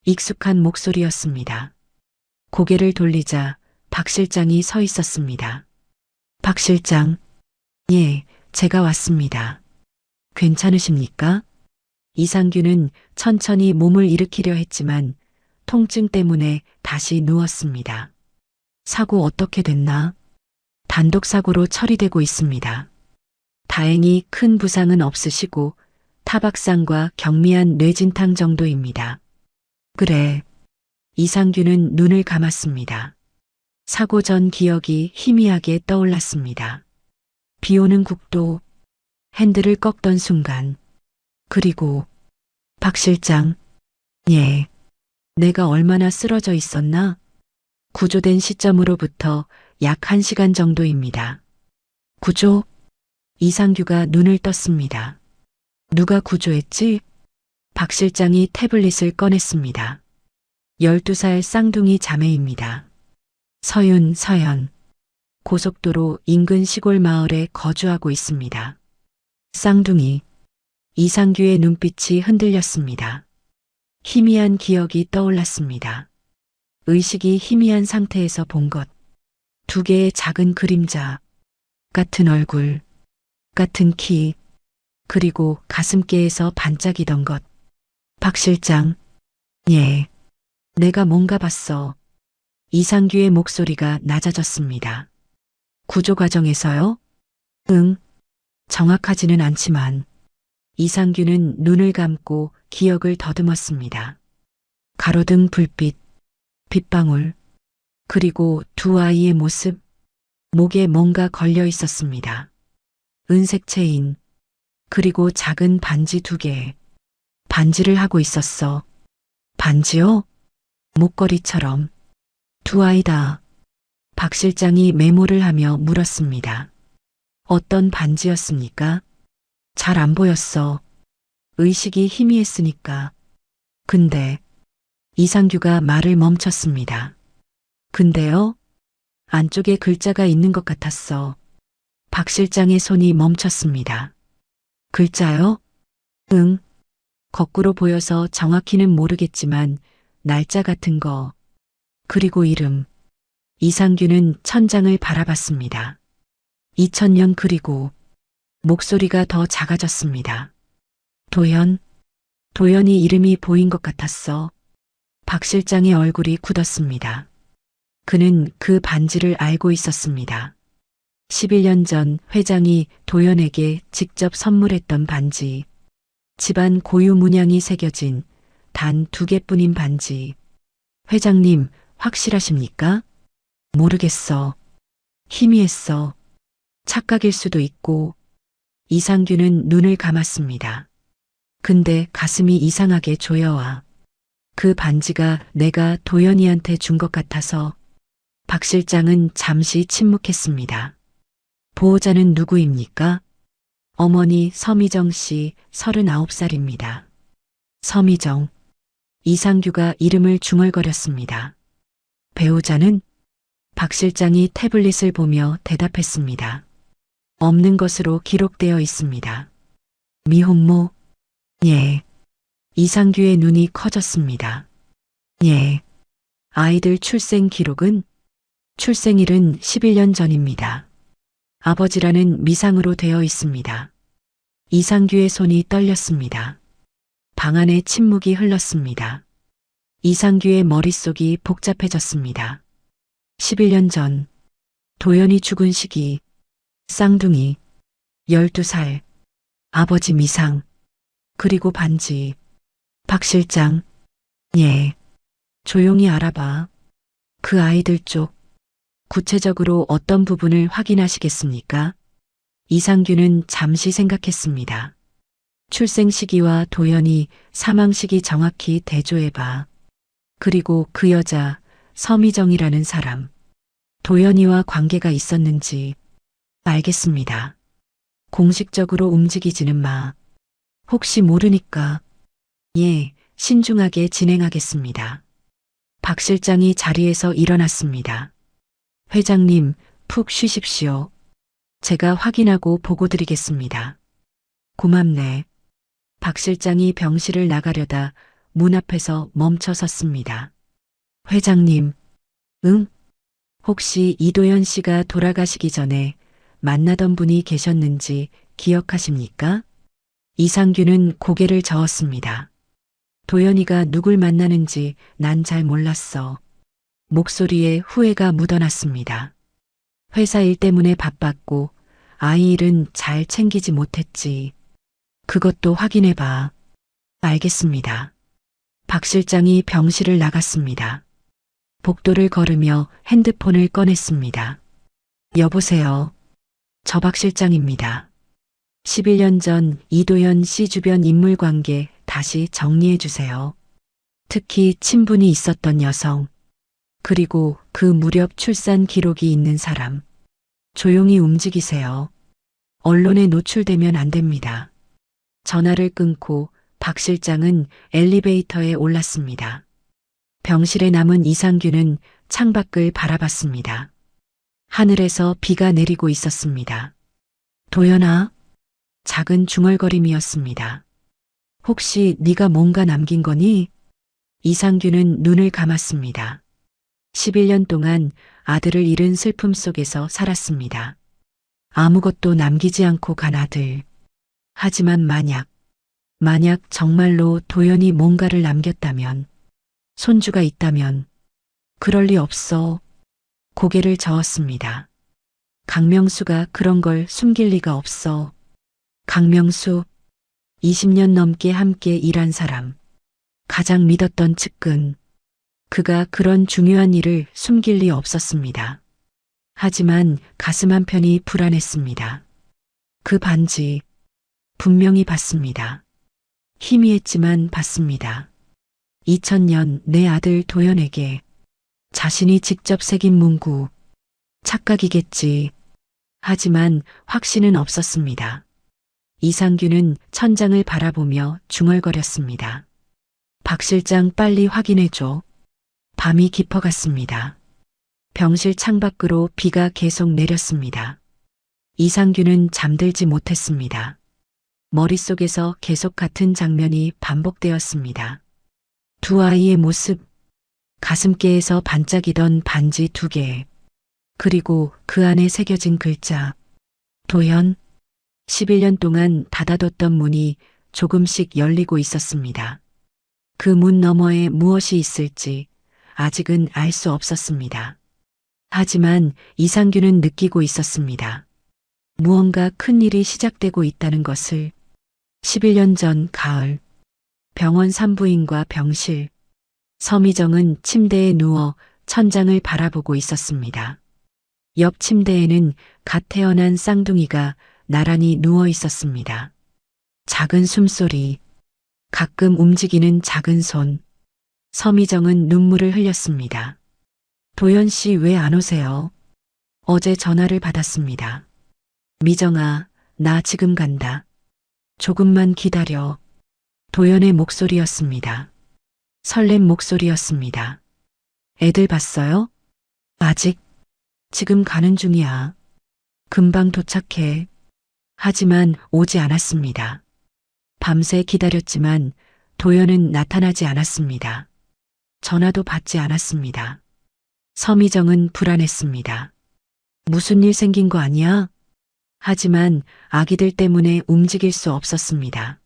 익숙한 목소리였습니다. 고개를 돌리자 박 실장이 서 있었습니다. 박 실장, 예, 제가 왔습니다. 괜찮으십니까? 이상규는 천천히 몸을 일으키려 했지만 통증 때문에 다시 누웠습니다. 사고 어떻게 됐나? 단독사고로 처리되고 있습니다. 다행히 큰 부상은 없으시고 타박상과 경미한 뇌진탕 정도입니다. 그래. 이상규는 눈을 감았습니다. 사고 전 기억이 희미하게 떠올랐습니다. 비 오는 국도, 핸들을 꺾던 순간, 그리고 박 실장, 예, 내가 얼마나 쓰러져 있었나? 구조된 시점으로부터 약 1시간 정도입니다. 구조? 이상규가 눈을 떴습니다. 누가 구조했지? 박 실장이 태블릿을 꺼냈습니다. 12살 쌍둥이 자매입니다. 서연. 고속도로 인근 시골 마을에 거주하고 있습니다. 쌍둥이. 이상규의 눈빛이 흔들렸습니다. 희미한 기억이 떠올랐습니다. 의식이 희미한 상태에서 본 것. 2개의 작은 그림자. 같은 얼굴. 같은 키. 그리고 가슴께에서 반짝이던 것. 박 실장. 예. 내가 뭔가 봤어. 이상규의 목소리가 낮아졌습니다. 구조 과정에서요? 응. 정확하지는 않지만. 이상규는 눈을 감고 기억을 더듬었습니다. 가로등 불빛, 빗방울, 그리고 2 아이의 모습, 목에 뭔가 걸려 있었습니다. 은색 체인, 그리고 작은 반지 2개. 반지를 하고 있었어. 반지요? 목걸이처럼. 2 아이다. 박 실장이 메모를 하며 물었습니다. 어떤 반지였습니까? 잘 안 보였어. 의식이 희미했으니까. 근데 이상규가 말을 멈췄습니다. 근데요? 안쪽에 글자가 있는 것 같았어. 박 실장의 손이 멈췄습니다. 글자요? 응. 거꾸로 보여서 정확히는 모르겠지만 날짜 같은 거. 그리고 이름. 이상규는 천장을 바라봤습니다. 2000년 그리고 목소리가 더 작아졌습니다. 도연이 이름이 보인 것 같았어. 박 실장의 얼굴이 굳었습니다. 그는 그 반지를 알고 있었습니다. 11년 전 회장이 도연에게 직접 선물했던 반지. 집안 고유 문양이 새겨진 단 2개뿐인 반지. 회장님, 확실하십니까? 모르겠어. 희미했어. 착각일 수도 있고. 이상규는 눈을 감았습니다. 근데 가슴이 이상하게 조여와. 그 반지가 내가 도연이한테 준 것 같아서. 박 실장은 잠시 침묵했습니다. 보호자는 누구입니까? 어머니 서미정 씨 39살입니다. 서미정. 이상규가 이름을 중얼거렸습니다. 배우자는? 박 실장이 태블릿을 보며 대답했습니다. 없는 것으로 기록되어 있습니다. 미혼모? 예. 이상규의 눈이 커졌습니다. 예. 아이들 출생 기록은? 출생일은 11년 전입니다. 아버지라는 미상으로 되어 있습니다. 이상규의 손이 떨렸습니다. 방 안에 침묵이 흘렀습니다. 이상규의 머릿속이 복잡해졌습니다. 11년 전, 도연이 죽은 시기, 쌍둥이, 12살, 아버지 미상, 그리고 반지. 박 실장, 예. 조용히 알아봐. 그 아이들 쪽. 구체적으로 어떤 부분을 확인하시겠습니까? 이상규는 잠시 생각했습니다. 출생 시기와 도연이 사망 시기 정확히 대조해봐. 그리고 그 여자, 서미정이라는 사람. 도연이와 관계가 있었는지. 알겠습니다. 공식적으로 움직이지는 마. 혹시 모르니까. 예, 신중하게 진행하겠습니다. 박 실장이 자리에서 일어났습니다. 회장님, 푹 쉬십시오. 제가 확인하고 보고 드리겠습니다. 고맙네. 박 실장이 병실을 나가려다 문 앞에서 멈춰 섰습니다. 회장님, 응? 혹시 이도현 씨가 돌아가시기 전에 만나던 분이 계셨는지 기억하십니까? 이상규는 고개를 저었습니다. 도연이가 누굴 만나는지 난 잘 몰랐어. 목소리에 후회가 묻어났습니다. 회사 일 때문에 바빴고 아이 일은 잘 챙기지 못했지. 그것도 확인해봐. 알겠습니다. 박 실장이 병실을 나갔습니다. 복도를 걸으며 핸드폰을 꺼냈습니다. 여보세요. 저 박 실장입니다. 11년 전 이도현 씨 주변 인물관계 다시 정리해 주세요. 특히 친분이 있었던 여성, 그리고 그 무렵 출산 기록이 있는 사람. 조용히 움직이세요. 언론에 노출되면 안 됩니다. 전화를 끊고 박 실장은 엘리베이터에 올랐습니다. 병실에 남은 이상규는 창밖을 바라봤습니다. 하늘에서 비가 내리고 있었습니다. 도연아, 작은 중얼거림이었습니다. 혹시 네가 뭔가 남긴 거니? 이상규는 눈을 감았습니다. 11년 동안 아들을 잃은 슬픔 속에서 살았습니다. 아무것도 남기지 않고 간 아들. 하지만 만약 정말로 도연이 뭔가를 남겼다면, 손주가 있다면, 그럴 리 없어. 고개를 저었습니다. 강명수가 그런 걸 숨길 리가 없어. 강명수, 20년 넘게 함께 일한 사람, 가장 믿었던 측근. 그가 그런 중요한 일을 숨길 리 없었습니다. 하지만 가슴 한편이 불안했습니다. 그 반지, 분명히 봤습니다. 희미했지만 봤습니다. 2000년 내 아들 도연에게 자신이 직접 새긴 문구. 착각이겠지. 하지만 확신은 없었습니다. 이상규는 천장을 바라보며 중얼거렸습니다. 박 실장 빨리 확인해줘. 밤이 깊어갔습니다. 병실 창밖으로 비가 계속 내렸습니다. 이상규는 잠들지 못했습니다. 머릿속에서 계속 같은 장면이 반복되었습니다. 두 아이의 모습, 가슴께에서 반짝이던 반지 2개, 그리고 그 안에 새겨진 글자. 도연. 11년 동안 닫아뒀던 문이 조금씩 열리고 있었습니다. 그 문 너머에 무엇이 있을지 아직은 알 수 없었습니다. 하지만 이상규는 느끼고 있었습니다. 무언가 큰 일이 시작되고 있다는 것을. 11년 전 가을, 병원 산부인과 병실. 서미정은 침대에 누워 천장을 바라보고 있었습니다. 옆 침대에는 갓 태어난 쌍둥이가 나란히 누워 있었습니다. 작은 숨소리, 가끔 움직이는 작은 손. 서미정은 눈물을 흘렸습니다. 도연 씨 왜 안 오세요? 어제 전화를 받았습니다. 미정아, 나 지금 간다. 조금만 기다려. 도연의 목소리였습니다. 설렘 목소리였습니다. 애들 봤어요? 아직. 지금 가는 중이야. 금방 도착해. 하지만 오지 않았습니다. 밤새 기다렸지만 도연은 나타나지 않았습니다. 전화도 받지 않았습니다. 서미정은 불안했습니다. 무슨 일 생긴 거 아니야? 하지만 아기들 때문에 움직일 수 없었습니다.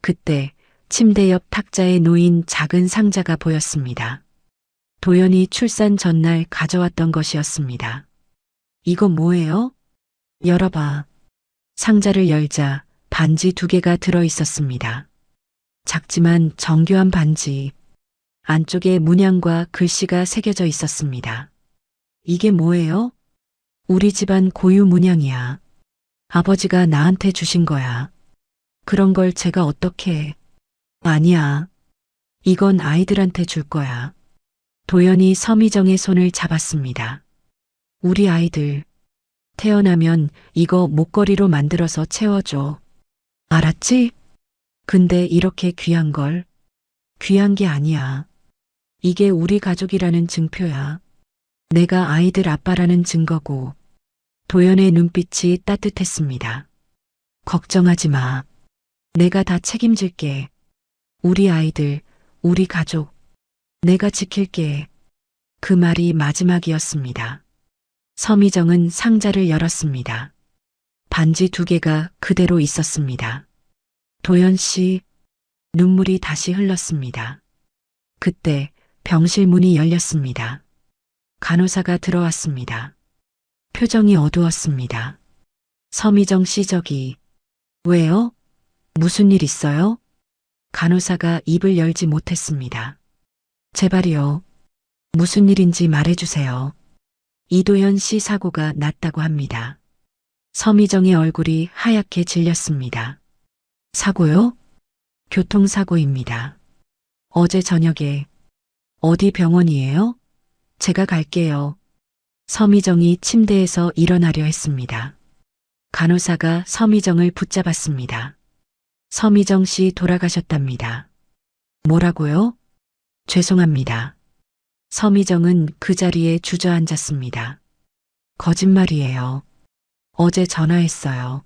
그때 침대 옆 탁자에 놓인 작은 상자가 보였습니다. 도연이 출산 전날 가져왔던 것이었습니다. 이거 뭐예요? 열어봐. 상자를 열자 반지 2개가 들어 있었습니다. 작지만 정교한 반지. 안쪽에 문양과 글씨가 새겨져 있었습니다. 이게 뭐예요? 우리 집안 고유 문양이야. 아버지가 나한테 주신 거야. 그런 걸 제가 어떻게 해? 아니야. 이건 아이들한테 줄 거야. 도연이 서미정의 손을 잡았습니다. 우리 아이들. 태어나면 이거 목걸이로 만들어서 채워줘. 알았지? 근데 이렇게 귀한 걸. 귀한 게 아니야. 이게 우리 가족이라는 증표야. 내가 아이들 아빠라는 증거고. 도연의 눈빛이 따뜻했습니다. 걱정하지 마. 내가 다 책임질게. 우리 아이들, 우리 가족. 내가 지킬게. 그 말이 마지막이었습니다. 서미정은 상자를 열었습니다. 반지 2개가 그대로 있었습니다. 도연 씨, 눈물이 다시 흘렀습니다. 그때 병실 문이 열렸습니다. 간호사가 들어왔습니다. 표정이 어두웠습니다. 서미정 씨 저기. 왜요? 무슨 일 있어요? 간호사가 입을 열지 못했습니다. 제발요. 무슨 일인지 말해주세요. 이도현 씨 사고가 났다고 합니다. 서미정의 얼굴이 하얗게 질렸습니다. 사고요? 교통사고입니다. 어제 저녁에. 어디 병원이에요? 제가 갈게요. 서미정이 침대에서 일어나려 했습니다. 간호사가 서미정을 붙잡았습니다. 서미정 씨 돌아가셨답니다. 뭐라고요? 죄송합니다. 서미정은 그 자리에 주저앉았습니다. 거짓말이에요. 어제 전화했어요.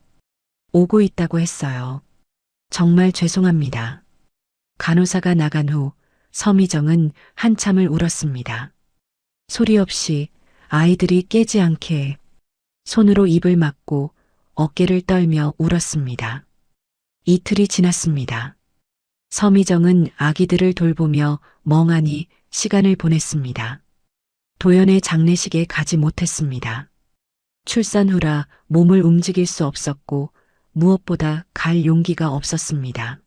오고 있다고 했어요. 정말 죄송합니다. 간호사가 나간 후 서미정은 한참을 울었습니다. 소리 없이 아이들이 깨지 않게 손으로 입을 막고 어깨를 떨며 울었습니다. 이틀이 지났습니다. 서미정은 아기들을 돌보며 멍하니 시간을 보냈습니다. 도연의 장례식에 가지 못했습니다. 출산 후라 몸을 움직일 수 없었고 무엇보다 갈 용기가 없었습니다.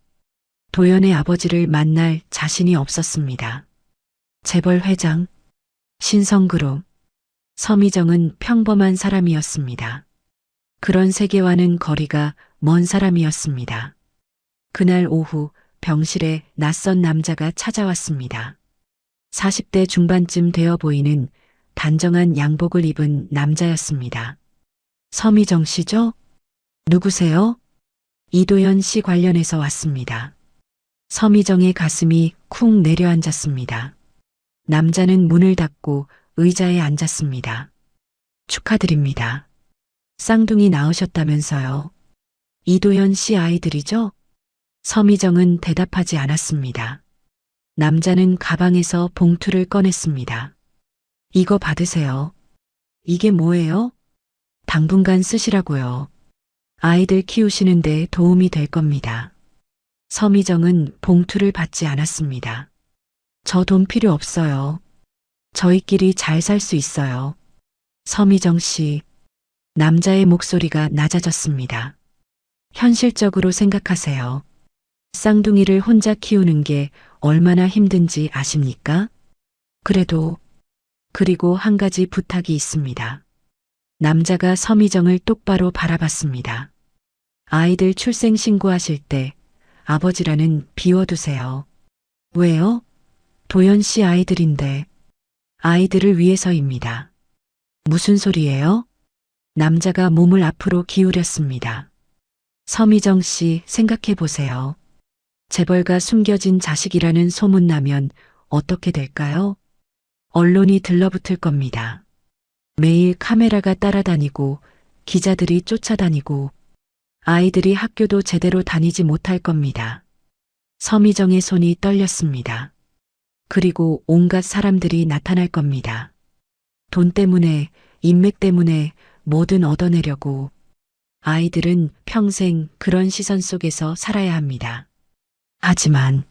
도연의 아버지를 만날 자신이 없었습니다. 재벌 회장, 신성그룹, 서미정은 평범한 사람이었습니다. 그런 세계와는 거리가 먼 사람이었습니다. 그날 오후 병실에 낯선 남자가 찾아왔습니다. 40대 중반쯤 되어 보이는 단정한 양복을 입은 남자였습니다. 서미정 씨죠? 누구세요? 이도현 씨 관련해서 왔습니다. 서미정의 가슴이 쿵 내려앉았습니다. 남자는 문을 닫고 의자에 앉았습니다. 축하드립니다. 쌍둥이 낳으셨다면서요. 이도현 씨 아이들이죠? 서미정은 대답하지 않았습니다. 남자는 가방에서 봉투를 꺼냈습니다. 이거 받으세요. 이게 뭐예요? 당분간 쓰시라고요. 아이들 키우시는데 도움이 될 겁니다. 서미정은 봉투를 받지 않았습니다. 저 돈 필요 없어요. 저희끼리 잘 살 수 있어요. 서미정 씨. 남자의 목소리가 낮아졌습니다. 현실적으로 생각하세요. 쌍둥이를 혼자 키우는 게 얼마나 힘든지 아십니까? 그리고 한 가지 부탁이 있습니다. 남자가 서미정을 똑바로 바라봤습니다. 아이들 출생 신고하실 때 아버지라는 비워두세요. 왜요? 도연 씨 아이들인데. 아이들을 위해서입니다. 무슨 소리예요? 남자가 몸을 앞으로 기울였습니다. 서미정 씨 생각해 보세요. 재벌가 숨겨진 자식이라는 소문나면 어떻게 될까요? 언론이 들러붙을 겁니다. 매일 카메라가 따라다니고 기자들이 쫓아다니고 아이들이 학교도 제대로 다니지 못할 겁니다. 서미정의 손이 떨렸습니다. 그리고 온갖 사람들이 나타날 겁니다. 돈 때문에, 인맥 때문에 뭐든 얻어내려고. 아이들은 평생 그런 시선 속에서 살아야 합니다. 하지만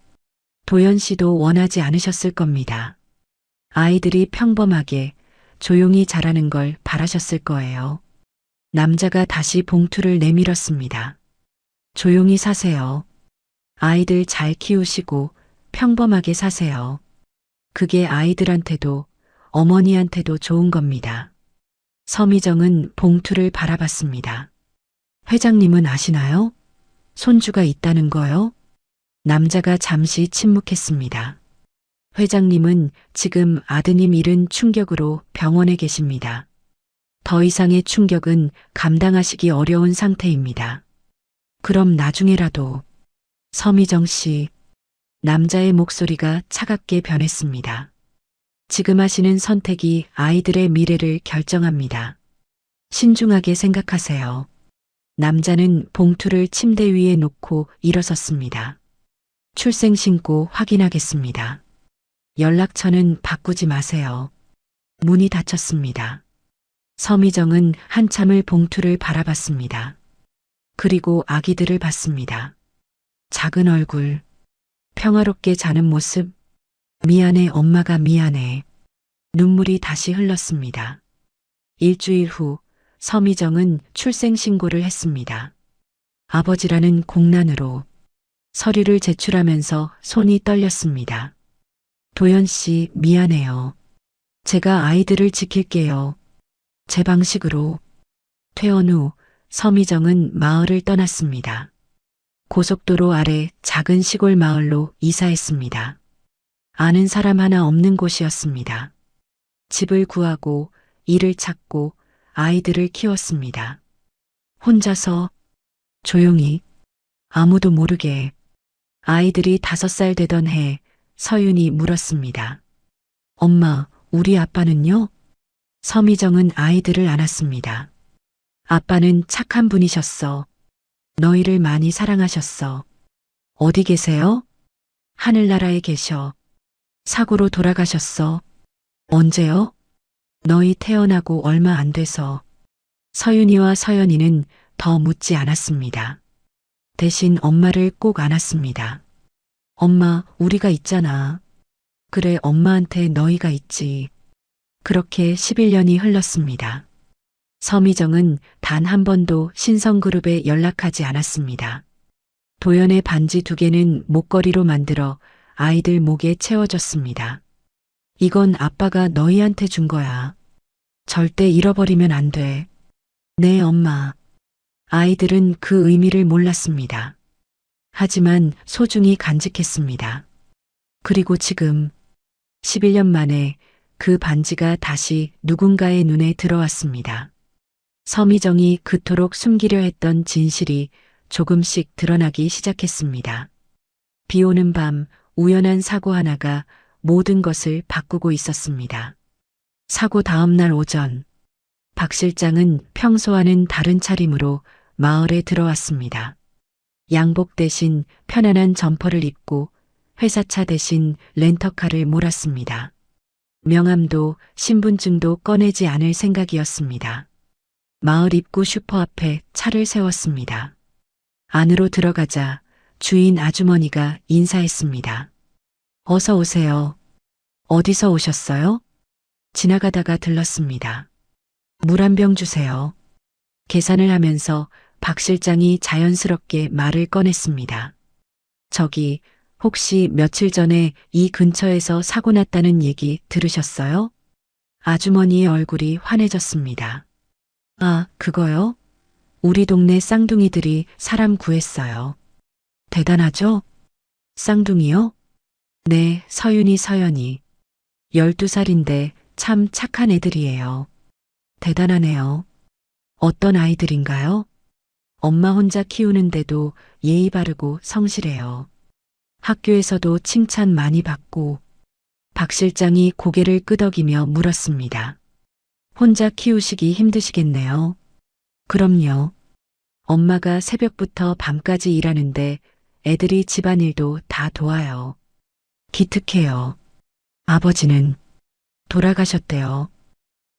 도연 씨도 원하지 않으셨을 겁니다. 아이들이 평범하게 조용히 자라는 걸 바라셨을 거예요. 남자가 다시 봉투를 내밀었습니다. 조용히 사세요. 아이들 잘 키우시고 평범하게 사세요. 그게 아이들한테도 어머니한테도 좋은 겁니다. 서미정은 봉투를 바라봤습니다. 회장님은 아시나요? 손주가 있다는 거요? 남자가 잠시 침묵했습니다. 회장님은 지금 아드님 잃은 충격으로 병원에 계십니다. 더 이상의 충격은 감당하시기 어려운 상태입니다. 그럼 나중에라도 서미정 씨, 남자의 목소리가 차갑게 변했습니다. 지금 하시는 선택이 아이들의 미래를 결정합니다. 신중하게 생각하세요. 남자는 봉투를 침대 위에 놓고 일어섰습니다. 출생신고 확인하겠습니다. 연락처는 바꾸지 마세요. 문이 닫혔습니다. 서미정은 한참을 봉투를 바라봤습니다. 그리고 아기들을 봤습니다. 작은 얼굴, 평화롭게 자는 모습, 미안해 엄마가 미안해. 눈물이 다시 흘렀습니다. 일주일 후 서미정은 출생신고를 했습니다. 아버지라는 공란으로 서류를 제출하면서 손이 떨렸습니다. 도연 씨 미안해요. 제가 아이들을 지킬게요. 제 방식으로. 퇴원 후 서미정은 마을을 떠났습니다. 고속도로 아래 작은 시골 마을로 이사했습니다. 아는 사람 하나 없는 곳이었습니다. 집을 구하고 일을 찾고 아이들을 키웠습니다. 혼자서 조용히 아무도 모르게. 아이들이 5살 되던 해 서윤이 물었습니다. 엄마, 우리 아빠는요? 서미정은 아이들을 안았습니다. 아빠는 착한 분이셨어. 너희를 많이 사랑하셨어. 어디 계세요? 하늘나라에 계셔. 사고로 돌아가셨어. 언제요? 너희 태어나고 얼마 안 돼서. 서윤이와 서연이는 더 묻지 않았습니다. 대신 엄마를 꼭 안았습니다. 엄마, 우리가 있잖아. 그래, 엄마한테 너희가 있지. 그렇게 11년이 흘렀습니다. 서미정은 단 한 번도 신성그룹에 연락하지 않았습니다. 도연의 반지 2개는 목걸이로 만들어 아이들 목에 채워줬습니다. 이건 아빠가 너희한테 준 거야. 절대 잃어버리면 안 돼. 네, 엄마. 아이들은 그 의미를 몰랐습니다. 하지만 소중히 간직했습니다. 그리고 지금 11년 만에 그 반지가 다시 누군가의 눈에 들어왔습니다. 서미정이 그토록 숨기려 했던 진실이 조금씩 드러나기 시작했습니다. 비 오는 밤 우연한 사고 하나가 모든 것을 바꾸고 있었습니다. 사고 다음 날 오전, 박 실장은 평소와는 다른 차림으로 마을에 들어왔습니다. 양복 대신 편안한 점퍼를 입고 회사차 대신 렌터카를 몰았습니다. 명함도 신분증도 꺼내지 않을 생각이었습니다. 마을 입구 슈퍼 앞에 차를 세웠습니다. 안으로 들어가자 주인 아주머니가 인사했습니다. 어서 오세요. 어디서 오셨어요? 지나가다가 들렀습니다. 물 한 병 주세요. 계산을 하면서 박 실장이 자연스럽게 말을 꺼냈습니다. 저기, 혹시 며칠 전에 이 근처에서 사고 났다는 얘기 들으셨어요? 아주머니의 얼굴이 환해졌습니다. 아, 그거요? 우리 동네 쌍둥이들이 사람 구했어요. 대단하죠? 쌍둥이요? 네, 서윤이 서연이. 12살인데 참 착한 애들이에요. 대단하네요. 어떤 아이들인가요? 엄마 혼자 키우는데도 예의 바르고 성실해요. 학교에서도 칭찬 많이 받고. 박 실장이 고개를 끄덕이며 물었습니다. 혼자 키우시기 힘드시겠네요. 그럼요. 엄마가 새벽부터 밤까지 일하는데 애들이 집안일도 다 도와요. 기특해요. 아버지는 돌아가셨대요.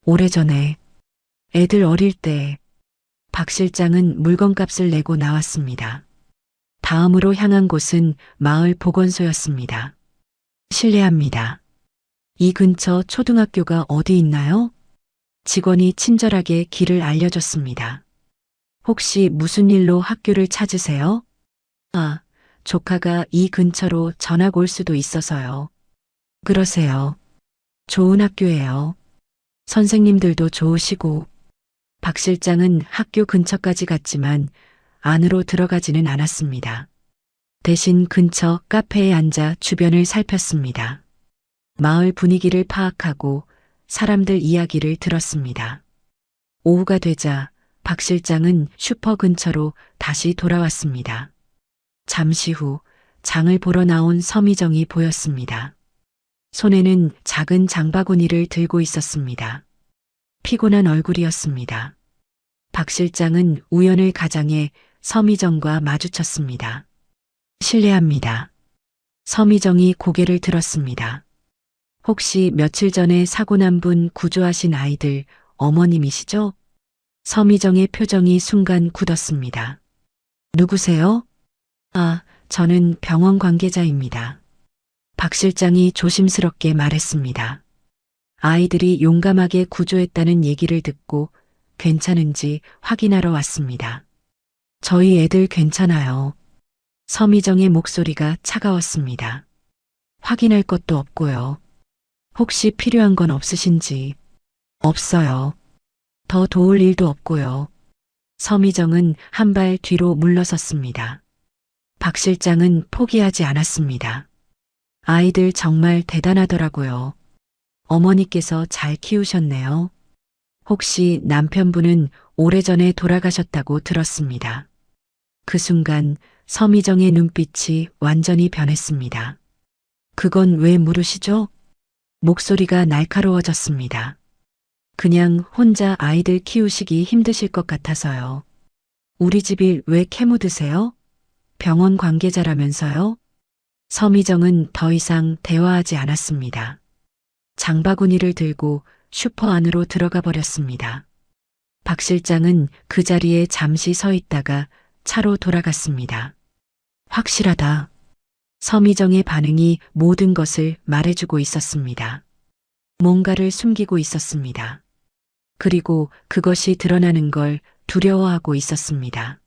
오래전에. 애들 어릴 때. 박 실장은 물건값을 내고 나왔습니다. 다음으로 향한 곳은 마을 보건소였습니다. 실례합니다. 이 근처 초등학교가 어디 있나요? 직원이 친절하게 길을 알려줬습니다. 혹시 무슨 일로 학교를 찾으세요? 아, 조카가 이 근처로 전학 올 수도 있어서요. 그러세요. 좋은 학교예요. 선생님들도 좋으시고. 박 실장은 학교 근처까지 갔지만 안으로 들어가지는 않았습니다. 대신 근처 카페에 앉아 주변을 살폈습니다. 마을 분위기를 파악하고 사람들 이야기를 들었습니다. 오후가 되자 박 실장은 슈퍼 근처로 다시 돌아왔습니다. 잠시 후 장을 보러 나온 서미정이 보였습니다. 손에는 작은 장바구니를 들고 있었습니다. 피곤한 얼굴이었습니다. 박 실장은 우연을 가장해 서미정과 마주쳤습니다. 실례합니다. 서미정이 고개를 들었습니다. 혹시 며칠 전에 사고 난 분 구조하신 아이들 어머님이시죠? 서미정의 표정이 순간 굳었습니다. 누구세요? 아, 저는 병원 관계자입니다. 박 실장이 조심스럽게 말했습니다. 아이들이 용감하게 구조했다는 얘기를 듣고 괜찮은지 확인하러 왔습니다. 저희 애들 괜찮아요. 서미정의 목소리가 차가웠습니다. 확인할 것도 없고요. 혹시 필요한 건 없으신지? 없어요. 더 도울 일도 없고요. 서미정은 한 발 뒤로 물러섰습니다. 박 실장은 포기하지 않았습니다. 아이들 정말 대단하더라고요. 어머니께서 잘 키우셨네요. 혹시 남편분은 오래전에 돌아가셨다고 들었습니다. 그 순간 서미정의 눈빛이 완전히 변했습니다. 그건 왜 물으시죠? 목소리가 날카로워졌습니다. 그냥 혼자 아이들 키우시기 힘드실 것 같아서요. 우리 집이 왜 캐묻으세요? 병원 관계자라면서요? 서미정은 더 이상 대화하지 않았습니다. 장바구니를 들고 슈퍼 안으로 들어가 버렸습니다. 박 실장은 그 자리에 잠시 서 있다가 차로 돌아갔습니다. 확실하다. 서미정의 반응이 모든 것을 말해주고 있었습니다. 뭔가를 숨기고 있었습니다. 그리고 그것이 드러나는 걸 두려워하고 있었습니다.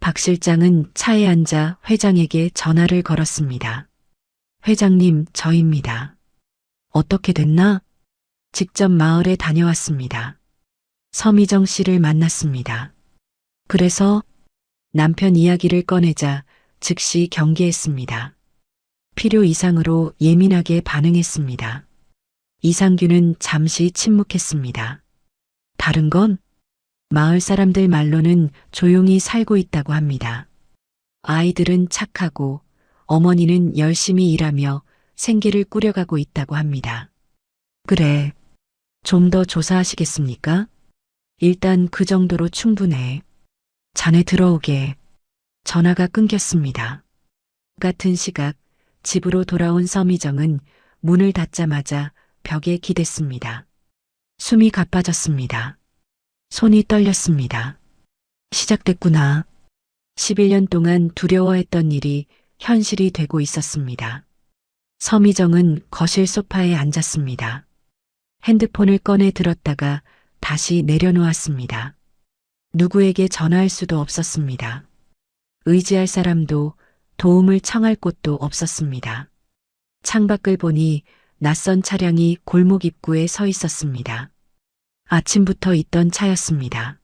박 실장은 차에 앉아 회장에게 전화를 걸었습니다. 회장님, 저입니다. 어떻게 됐나? 직접 마을에 다녀왔습니다. 서미정 씨를 만났습니다. 그래서 남편 이야기를 꺼내자 즉시 경계했습니다. 필요 이상으로 예민하게 반응했습니다. 이상규는 잠시 침묵했습니다. 다른 건? 마을 사람들 말로는 조용히 살고 있다고 합니다. 아이들은 착하고 어머니는 열심히 일하며 생계를 꾸려가고 있다고 합니다. 그래. 좀 더 조사하시겠습니까? 일단 그 정도로 충분해. 자네 들어오게. 전화가 끊겼습니다. 같은 시각 집으로 돌아온 서미정은 문을 닫자마자 벽에 기댔습니다. 숨이 가빠졌습니다. 손이 떨렸습니다. 시작됐구나. 11년 동안 두려워했던 일이 현실이 되고 있었습니다. 서미정은 거실 소파에 앉았습니다. 핸드폰을 꺼내 들었다가 다시 내려놓았습니다. 누구에게 전화할 수도 없었습니다. 의지할 사람도 도움을 청할 곳도 없었습니다. 창밖을 보니 낯선 차량이 골목 입구에 서 있었습니다. 아침부터 있던 차였습니다.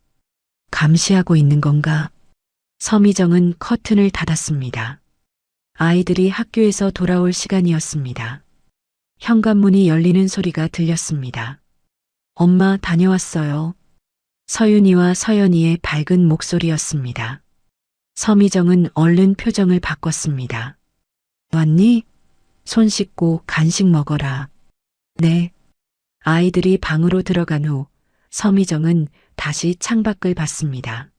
감시하고 있는 건가? 서미정은 커튼을 닫았습니다. 아이들이 학교에서 돌아올 시간이었습니다. 현관문이 열리는 소리가 들렸습니다. 엄마 다녀왔어요. 서윤이와 서연이의 밝은 목소리였습니다. 서미정은 얼른 표정을 바꿨습니다. 왔니? 손 씻고 간식 먹어라. 네. 아이들이 방으로 들어간 후 서미정은 다시 창밖을 봤습니다.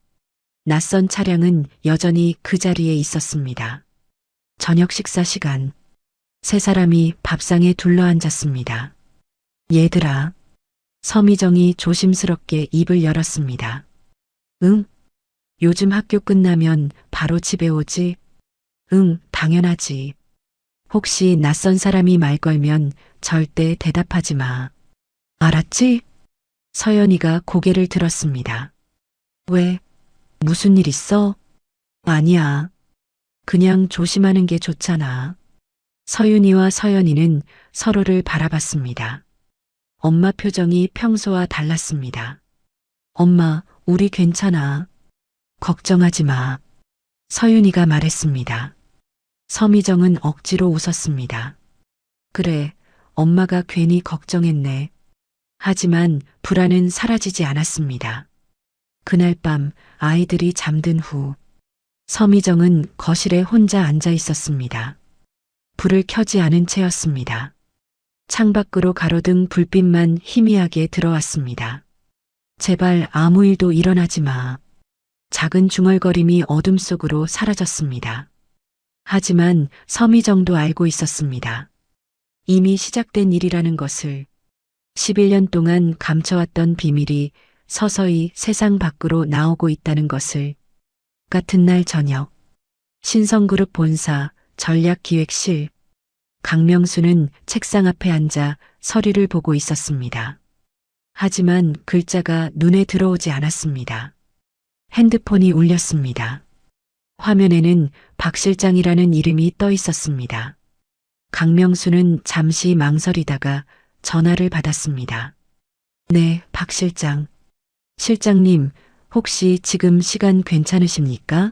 낯선 차량은 여전히 그 자리에 있었습니다. 저녁 식사 시간. 세 사람이 밥상에 둘러앉았습니다. 얘들아. 서미정이 조심스럽게 입을 열었습니다. 응? 요즘 학교 끝나면 바로 집에 오지? 응, 당연하지. 혹시 낯선 사람이 말 걸면 절대 대답하지 마. 알았지? 서연이가 고개를 들었습니다. 왜? 무슨 일 있어? 아니야. 그냥 조심하는 게 좋잖아. 서윤이와 서연이는 서로를 바라봤습니다. 엄마 표정이 평소와 달랐습니다. 엄마, 우리 괜찮아. 걱정하지 마. 서윤이가 말했습니다. 서미정은 억지로 웃었습니다. 그래, 엄마가 괜히 걱정했네. 하지만 불안은 사라지지 않았습니다. 그날 밤 아이들이 잠든 후 서미정은 거실에 혼자 앉아 있었습니다. 불을 켜지 않은 채였습니다. 창밖으로 가로등 불빛만 희미하게 들어왔습니다. 제발 아무 일도 일어나지 마. 작은 중얼거림이 어둠 속으로 사라졌습니다. 하지만 서미정도 알고 있었습니다. 이미 시작된 일이라는 것을, 11년 동안 감춰왔던 비밀이 서서히 세상 밖으로 나오고 있다는 것을. 같은 날 저녁, 신성그룹 본사 전략기획실, 강명수는 책상 앞에 앉아 서류를 보고 있었습니다. 하지만 글자가 눈에 들어오지 않았습니다. 핸드폰이 울렸습니다. 화면에는 박 실장이라는 이름이 떠 있었습니다. 강명수는 잠시 망설이다가 전화를 받았습니다. 네, 박 실장. 실장님, 혹시 지금 시간 괜찮으십니까?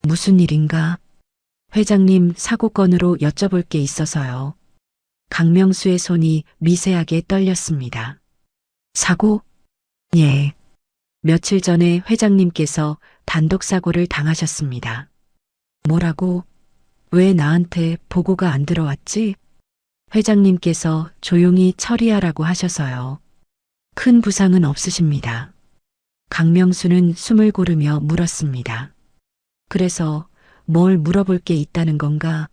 무슨 일인가? 회장님 사고 건으로 여쭤볼 게 있어서요. 강명수의 손이 미세하게 떨렸습니다. 사고? 예. 며칠 전에 회장님께서 단독 사고를 당하셨습니다. 뭐라고? 왜 나한테 보고가 안 들어왔지? 회장님께서 조용히 처리하라고 하셔서요. 큰 부상은 없으십니다. 강명수는 숨을 고르며 물었습니다. 그래서 뭘 물어볼 게 있다는 건가?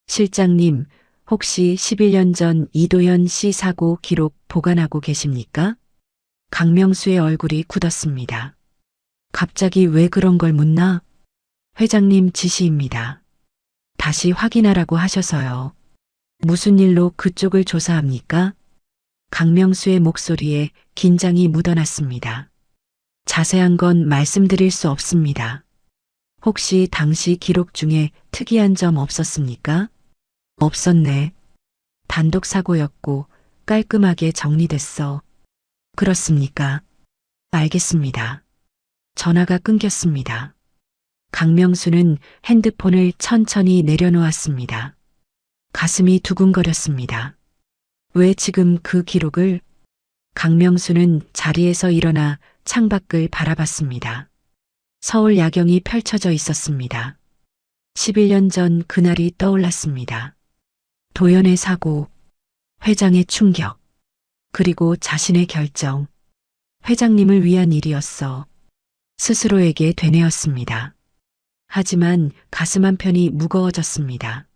실장님, 혹시 11년 전 이도현 씨 사고 기록 보관하고 계십니까? 강명수의 얼굴이 굳었습니다. 갑자기 왜 그런 걸 묻나? 회장님 지시입니다. 다시 확인하라고 하셔서요. 무슨 일로 그쪽을 조사합니까? 강명수의 목소리에 긴장이 묻어났습니다. 자세한 건 말씀드릴 수 없습니다. 혹시 당시 기록 중에 특이한 점 없었습니까? 없었네. 단독 사고였고 깔끔하게 정리됐어. 그렇습니까? 알겠습니다. 전화가 끊겼습니다. 강명수는 핸드폰을 천천히 내려놓았습니다. 가슴이 두근거렸습니다. 왜 지금 그 기록을? 강명수는 자리에서 일어나 창밖을 바라봤습니다. 서울 야경이 펼쳐져 있었습니다. 11년 전 그날이 떠올랐습니다. 도연의 사고, 회장의 충격, 그리고 자신의 결정. 회장님을 위한 일이었어. 스스로에게 되뇌었습니다. 하지만 가슴 한편이 무거워졌습니다.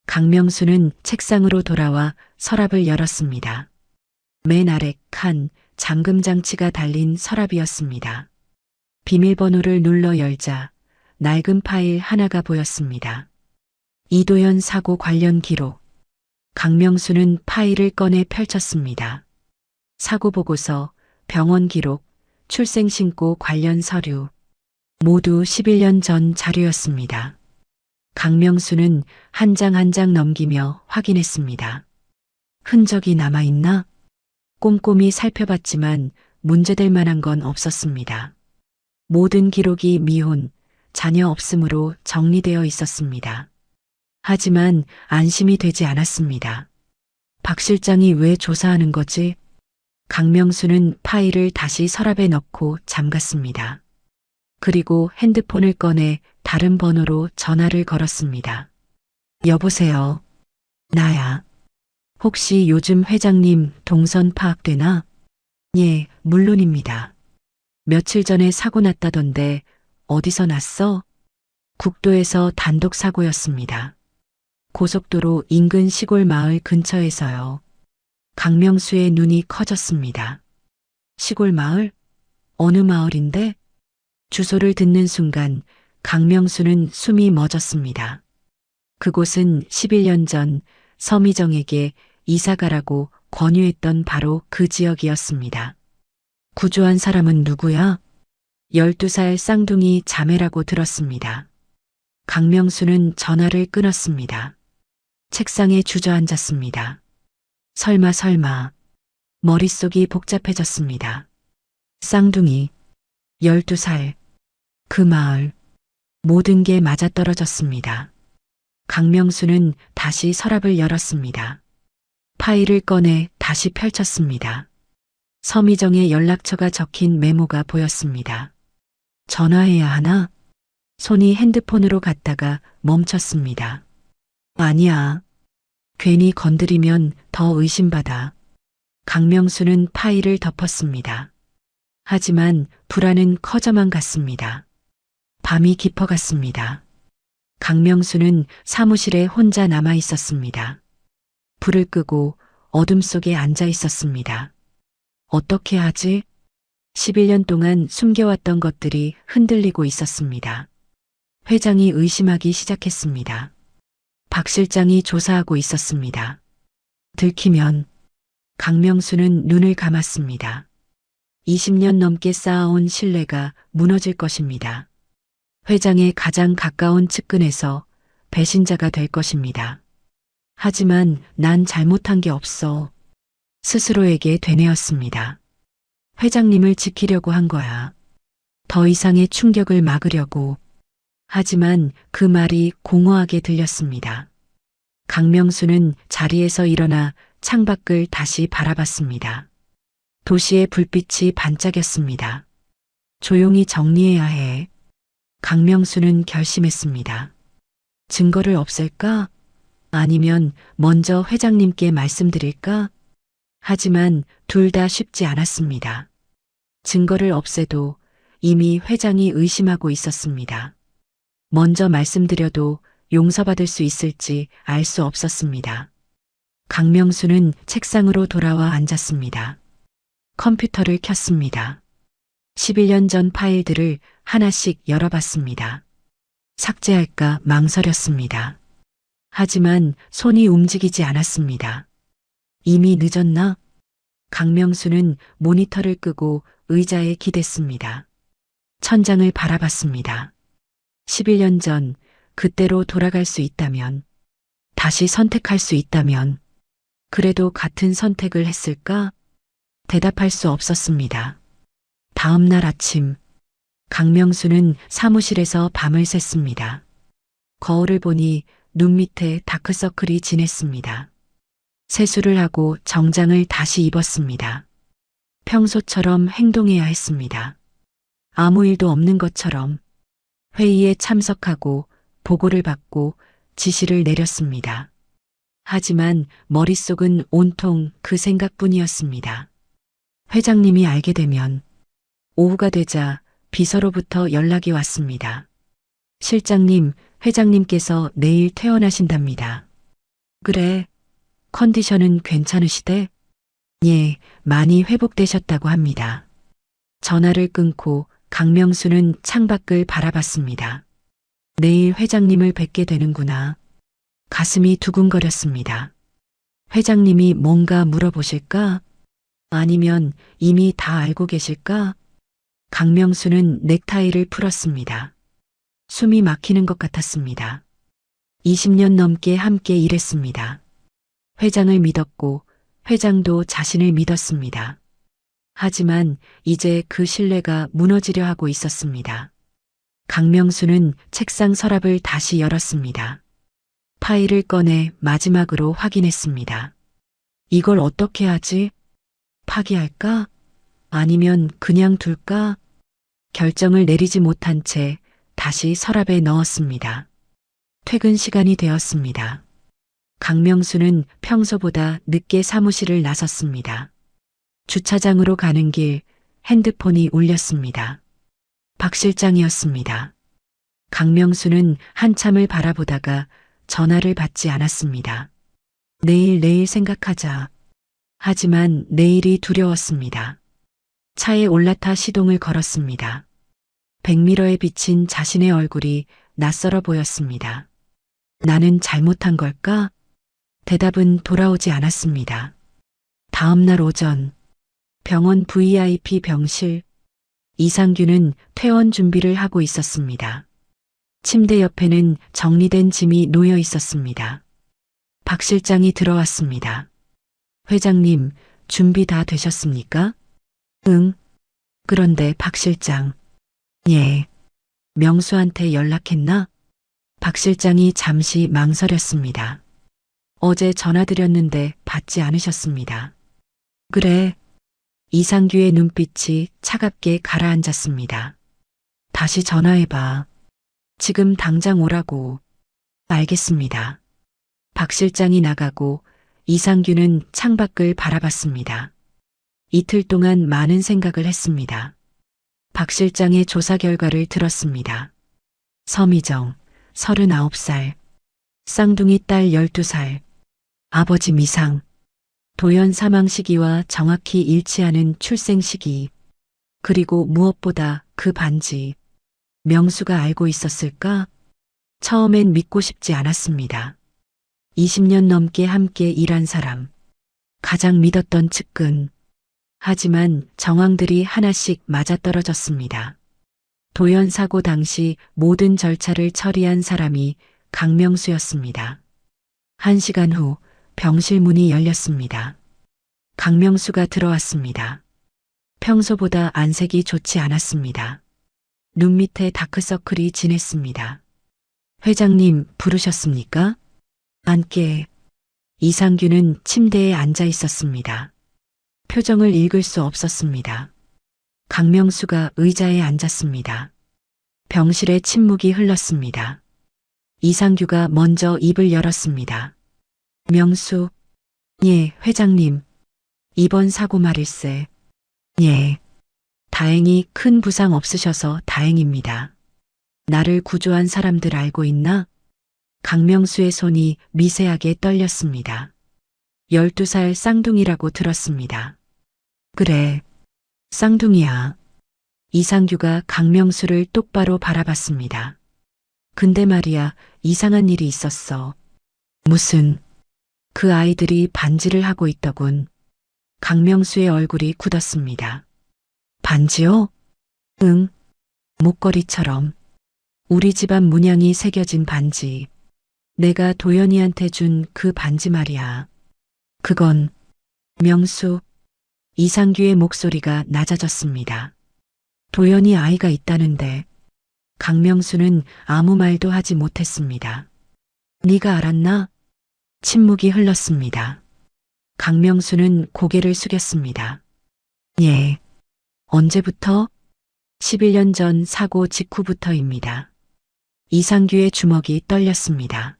강명수는 책상으로 돌아와 서랍을 열었습니다. 맨 아래 칸 잠금 장치가 달린 서랍이었습니다. 비밀번호를 눌러 열자 낡은 파일 하나가 보였습니다. 이도현 사고 관련 기록. 강명수는 파일을 꺼내 펼쳤습니다. 사고 보고서, 병원 기록, 출생신고 관련 서류. 모두 11년 전 자료였습니다. 강명수는 한 장 한 장 넘기며 확인했습니다. 흔적이 남아있나? 꼼꼼히 살펴봤지만 문제될 만한 건 없었습니다. 모든 기록이 미혼, 자녀 없음으로 정리되어 있었습니다. 하지만 안심이 되지 않았습니다. 박 실장이 왜 조사하는 거지? 강명수는 파일을 다시 서랍에 넣고 잠갔습니다. 그리고 핸드폰을 꺼내 다른 번호로 전화를 걸었습니다. 여보세요. 나야. 혹시 요즘 회장님 동선 파악되나? 예, 물론입니다. 며칠 전에 사고 났다던데 어디서 났어? 국도에서 단독 사고였습니다. 고속도로 인근 시골 마을 근처에서요. 강명수의 눈이 커졌습니다. 시골 마을? 어느 마을인데? 주소를 듣는 순간 강명수는 숨이 멎었습니다. 그곳은 11년 전 서미정에게 이사가라고 권유했던 바로 그 지역이었습니다. 구조한 사람은 누구야? 12살 쌍둥이 자매라고 들었습니다. 강명수는 전화를 끊었습니다. 책상에 주저앉았습니다. 설마. 머릿속이 복잡해졌습니다. 쌍둥이, 12살, 그 마을, 모든 게 맞아떨어졌습니다. 강명수는 다시 서랍을 열었습니다. 파일을 꺼내 다시 펼쳤습니다. 서미정의 연락처가 적힌 메모가 보였습니다. 전화해야 하나? 손이 핸드폰으로 갔다가 멈췄습니다. 아니야. 괜히 건드리면 더 의심받아. 강명수는 파일을 덮었습니다. 하지만 불안은 커져만 갔습니다. 밤이 깊어갔습니다. 강명수는 사무실에 혼자 남아 있었습니다. 불을 끄고 어둠 속에 앉아 있었습니다. 어떻게 하지? 11년 동안 숨겨왔던 것들이 흔들리고 있었습니다. 회장이 의심하기 시작했습니다. 박 실장이 조사하고 있었습니다. 들키면 강명수는 눈을 감았습니다. 20년 넘게 쌓아온 신뢰가 무너질 것입니다. 회장의 가장 가까운 측근에서 배신자가 될 것입니다. 하지만 난 잘못한 게 없어. 스스로에게 되뇌었습니다. 회장님을 지키려고 한 거야. 더 이상의 충격을 막으려고. 하지만 그 말이 공허하게 들렸습니다. 강명수는 자리에서 일어나 창밖을 다시 바라봤습니다. 도시의 불빛이 반짝였습니다. 조용히 정리해야 해. 강명수는 결심했습니다. 증거를 없앨까? 아니면 먼저 회장님께 말씀드릴까? 하지만 둘 다 쉽지 않았습니다. 증거를 없애도 이미 회장이 의심하고 있었습니다. 먼저 말씀드려도 용서받을 수 있을지 알 수 없었습니다. 강명수는 책상으로 돌아와 앉았습니다. 컴퓨터를 켰습니다. 11년 전 파일들을 하나씩 열어봤습니다. 삭제할까 망설였습니다. 하지만 손이 움직이지 않았습니다. 이미 늦었나? 강명수는 모니터를 끄고 의자에 기댔습니다. 천장을 바라봤습니다. 11년 전 그때로 돌아갈 수 있다면, 다시 선택할 수 있다면, 그래도 같은 선택을 했을까? 대답할 수 없었습니다. 다음 날 아침, 강명수는 사무실에서 밤을 샜습니다. 거울을 보니 눈 밑에 다크서클이 진했습니다. 세수를 하고 정장을 다시 입었습니다. 평소처럼 행동해야 했습니다. 아무 일도 없는 것처럼 회의에 참석하고 보고를 받고 지시를 내렸습니다. 하지만 머릿속은 온통 그 생각뿐이었습니다. 회장님이 알게 되면. 오후가 되자 비서로부터 연락이 왔습니다. 실장님, 회장님께서 내일 퇴원하신답니다. 그래, 컨디션은 괜찮으시대? 예, 많이 회복되셨다고 합니다. 전화를 끊고 강명수는 창밖을 바라봤습니다. 내일 회장님을 뵙게 되는구나. 가슴이 두근거렸습니다. 회장님이 뭔가 물어보실까? 아니면 이미 다 알고 계실까? 강명수는 넥타이를 풀었습니다. 숨이 막히는 것 같았습니다. 20년 넘게 함께 일했습니다. 회장을 믿었고 회장도 자신을 믿었습니다. 하지만 이제 그 신뢰가 무너지려 하고 있었습니다. 강명수는 책상 서랍을 다시 열었습니다. 파일을 꺼내 마지막으로 확인했습니다. 이걸 어떻게 하지? 파기할까? 아니면 그냥 둘까? 결정을 내리지 못한 채 다시 서랍에 넣었습니다. 퇴근 시간이 되었습니다. 강명수는 평소보다 늦게 사무실을 나섰습니다. 주차장으로 가는 길 핸드폰이 울렸습니다. 박 실장이었습니다. 강명수는 한참을 바라보다가 전화를 받지 않았습니다. 내일 생각하자. 하지만 내일이 두려웠습니다. 차에 올라타 시동을 걸었습니다. 백미러에 비친 자신의 얼굴이 낯설어 보였습니다. 나는 잘못한 걸까? 대답은 돌아오지 않았습니다. 다음 날 오전, 병원 VIP 병실, 이상규는 퇴원 준비를 하고 있었습니다. 침대 옆에는 정리된 짐이 놓여 있었습니다. 박 실장이 들어왔습니다. 회장님, 준비 다 되셨습니까? 응. 그런데 박 실장. 예. 명수한테 연락했나? 박 실장이 잠시 망설였습니다. 어제 전화드렸는데 받지 않으셨습니다. 그래. 이상규의 눈빛이 차갑게 가라앉았습니다. 다시 전화해봐. 지금 당장 오라고. 알겠습니다. 박 실장이 나가고 이상규는 창밖을 바라봤습니다. 이틀 동안 많은 생각을 했습니다. 박 실장의 조사 결과를 들었습니다. 서미정, 39살. 쌍둥이 딸 12살. 아버지 미상. 도연 사망 시기와 정확히 일치하는 출생 시기. 그리고 무엇보다 그 반지. 명수가 알고 있었을까? 처음엔 믿고 싶지 않았습니다. 20년 넘게 함께 일한 사람. 가장 믿었던 측근. 하지만 정황들이 하나씩 맞아떨어졌습니다. 도연 사고 당시 모든 절차를 처리한 사람이 강명수였습니다. 1시간 후 병실 문이 열렸습니다. 강명수가 들어왔습니다. 평소보다 안색이 좋지 않았습니다. 눈 밑에 다크서클이 진했습니다. 회장님 부르셨습니까? 앉게. 이상규는 침대에 앉아 있었습니다. 표정을 읽을 수 없었습니다. 강명수가 의자에 앉았습니다. 병실에 침묵이 흘렀습니다. 이상규가 먼저 입을 열었습니다. 명수. 예, 회장님. 이번 사고 말일세. 예. 다행히 큰 부상 없으셔서 다행입니다. 나를 구조한 사람들 알고 있나? 강명수의 손이 미세하게 떨렸습니다. 12살 쌍둥이라고 들었습니다. 그래. 쌍둥이야. 이상규가 강명수를 똑바로 바라봤습니다. 근데 말이야, 이상한 일이 있었어. 무슨? 그 아이들이 반지를 하고 있더군. 강명수의 얼굴이 굳었습니다. 반지요? 응. 목걸이처럼. 우리 집안 문양이 새겨진 반지. 내가 도연이한테 준 그 반지 말이야. 그건 명수. 이상규의 목소리가 낮아졌습니다. 도연이 아이가 있다는데. 강명수는 아무 말도 하지 못했습니다. 네가 알았나? 침묵이 흘렀습니다. 강명수는 고개를 숙였습니다. 예. 언제부터? 11년 전 사고 직후부터입니다. 이상규의 주먹이 떨렸습니다.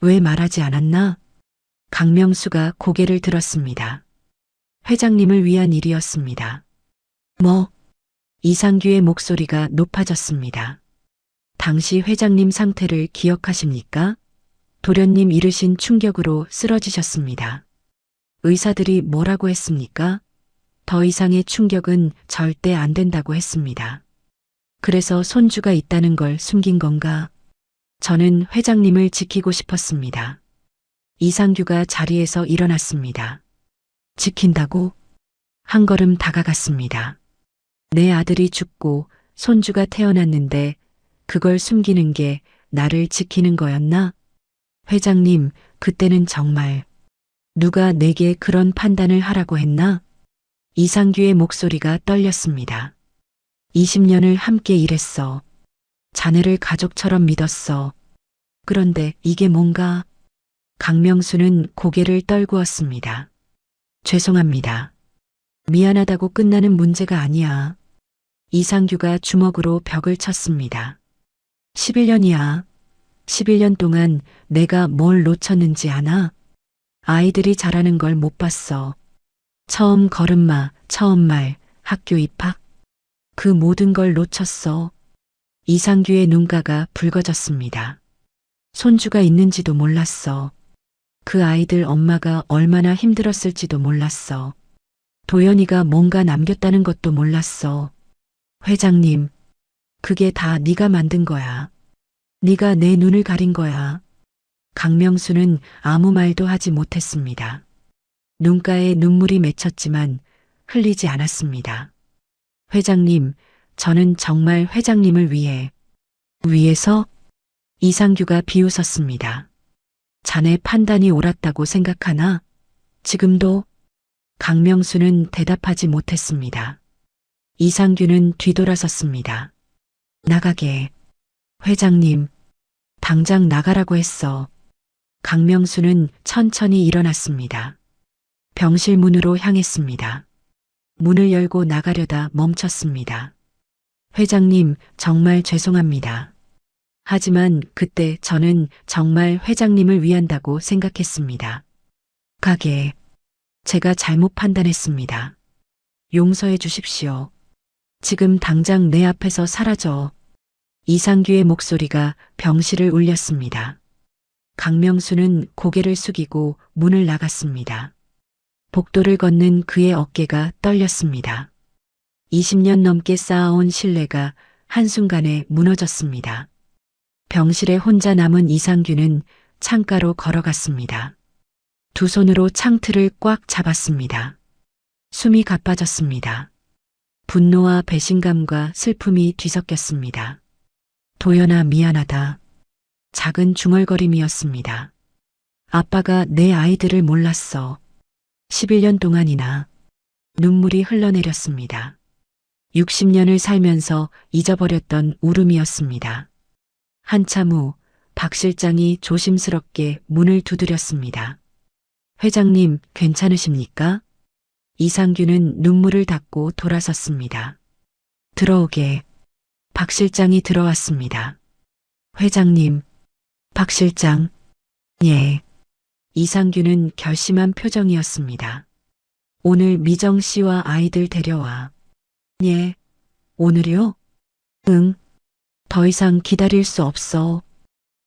왜 말하지 않았나? 강명수가 고개를 들었습니다. 회장님을 위한 일이었습니다. 뭐? 이상규의 목소리가 높아졌습니다. 당시 회장님 상태를 기억하십니까? 도련님 잃으신 충격으로 쓰러지셨습니다. 의사들이 뭐라고 했습니까? 더 이상의 충격은 절대 안 된다고 했습니다. 그래서 손주가 있다는 걸 숨긴 건가? 저는 회장님을 지키고 싶었습니다. 이상규가 자리에서 일어났습니다. 지킨다고? 한 걸음 다가갔습니다. 내 아들이 죽고 손주가 태어났는데 그걸 숨기는 게 나를 지키는 거였나? 회장님, 그때는 정말 누가 내게 그런 판단을 하라고 했나? 이상규의 목소리가 떨렸습니다. 20년을 함께 일했어. 자네를 가족처럼 믿었어. 그런데 이게 뭔가? 강명수는 고개를 떨구었습니다. 죄송합니다. 미안하다고 끝나는 문제가 아니야. 이상규가 주먹으로 벽을 쳤습니다. 11년이야. 11년 동안 내가 뭘 놓쳤는지 아나? 아이들이 자라는 걸 못 봤어. 처음 걸음마, 처음 말, 학교 입학. 그 모든 걸 놓쳤어. 이상규의 눈가가 붉어졌습니다. 손주가 있는지도 몰랐어. 그 아이들 엄마가 얼마나 힘들었을지도 몰랐어. 도연이가 뭔가 남겼다는 것도 몰랐어. 회장님, 그게 다 네가 만든 거야. 네가 내 눈을 가린 거야. 강명수는 아무 말도 하지 못했습니다. 눈가에 눈물이 맺혔지만 흘리지 않았습니다. 회장님, 저는 정말 회장님을 위해서 이상규가 비웃었습니다. 자네 판단이 옳았다고 생각하나? 지금도? 강명수는 대답하지 못했습니다. 이상규는 뒤돌아섰습니다. 나가게. 회장님, 당장 나가라고 했어. 강명수는 천천히 일어났습니다. 병실 문으로 향했습니다. 문을 열고 나가려다 멈췄습니다. 회장님, 정말 죄송합니다. 하지만 그때 저는 정말 회장님을 위한다고 생각했습니다. 가게. 제가 잘못 판단했습니다. 용서해 주십시오. 지금 당장 내 앞에서 사라져. 이상규의 목소리가 병실을 울렸습니다. 강명수는 고개를 숙이고 문을 나갔습니다. 복도를 걷는 그의 어깨가 떨렸습니다. 20년 넘게 쌓아온 신뢰가 한순간에 무너졌습니다. 병실에 혼자 남은 이상규는 창가로 걸어갔습니다. 두 손으로 창틀을 꽉 잡았습니다. 숨이 가빠졌습니다. 분노와 배신감과 슬픔이 뒤섞였습니다. 도연아, 미안하다. 작은 중얼거림이었습니다. 아빠가 내 아이들을 몰랐어. 11년 동안이나. 눈물이 흘러내렸습니다. 60년을 살면서 잊어버렸던 울음이었습니다. 한참 후 박 실장이 조심스럽게 문을 두드렸습니다. 회장님, 괜찮으십니까? 이상규는 눈물을 닦고 돌아섰습니다. 들어오게. 박 실장이 들어왔습니다. 회장님. 박 실장. 예. 이상규는 결심한 표정이었습니다. 오늘 미정 씨와 아이들 데려와. 예. 오늘이요? 응. 더 이상 기다릴 수 없어.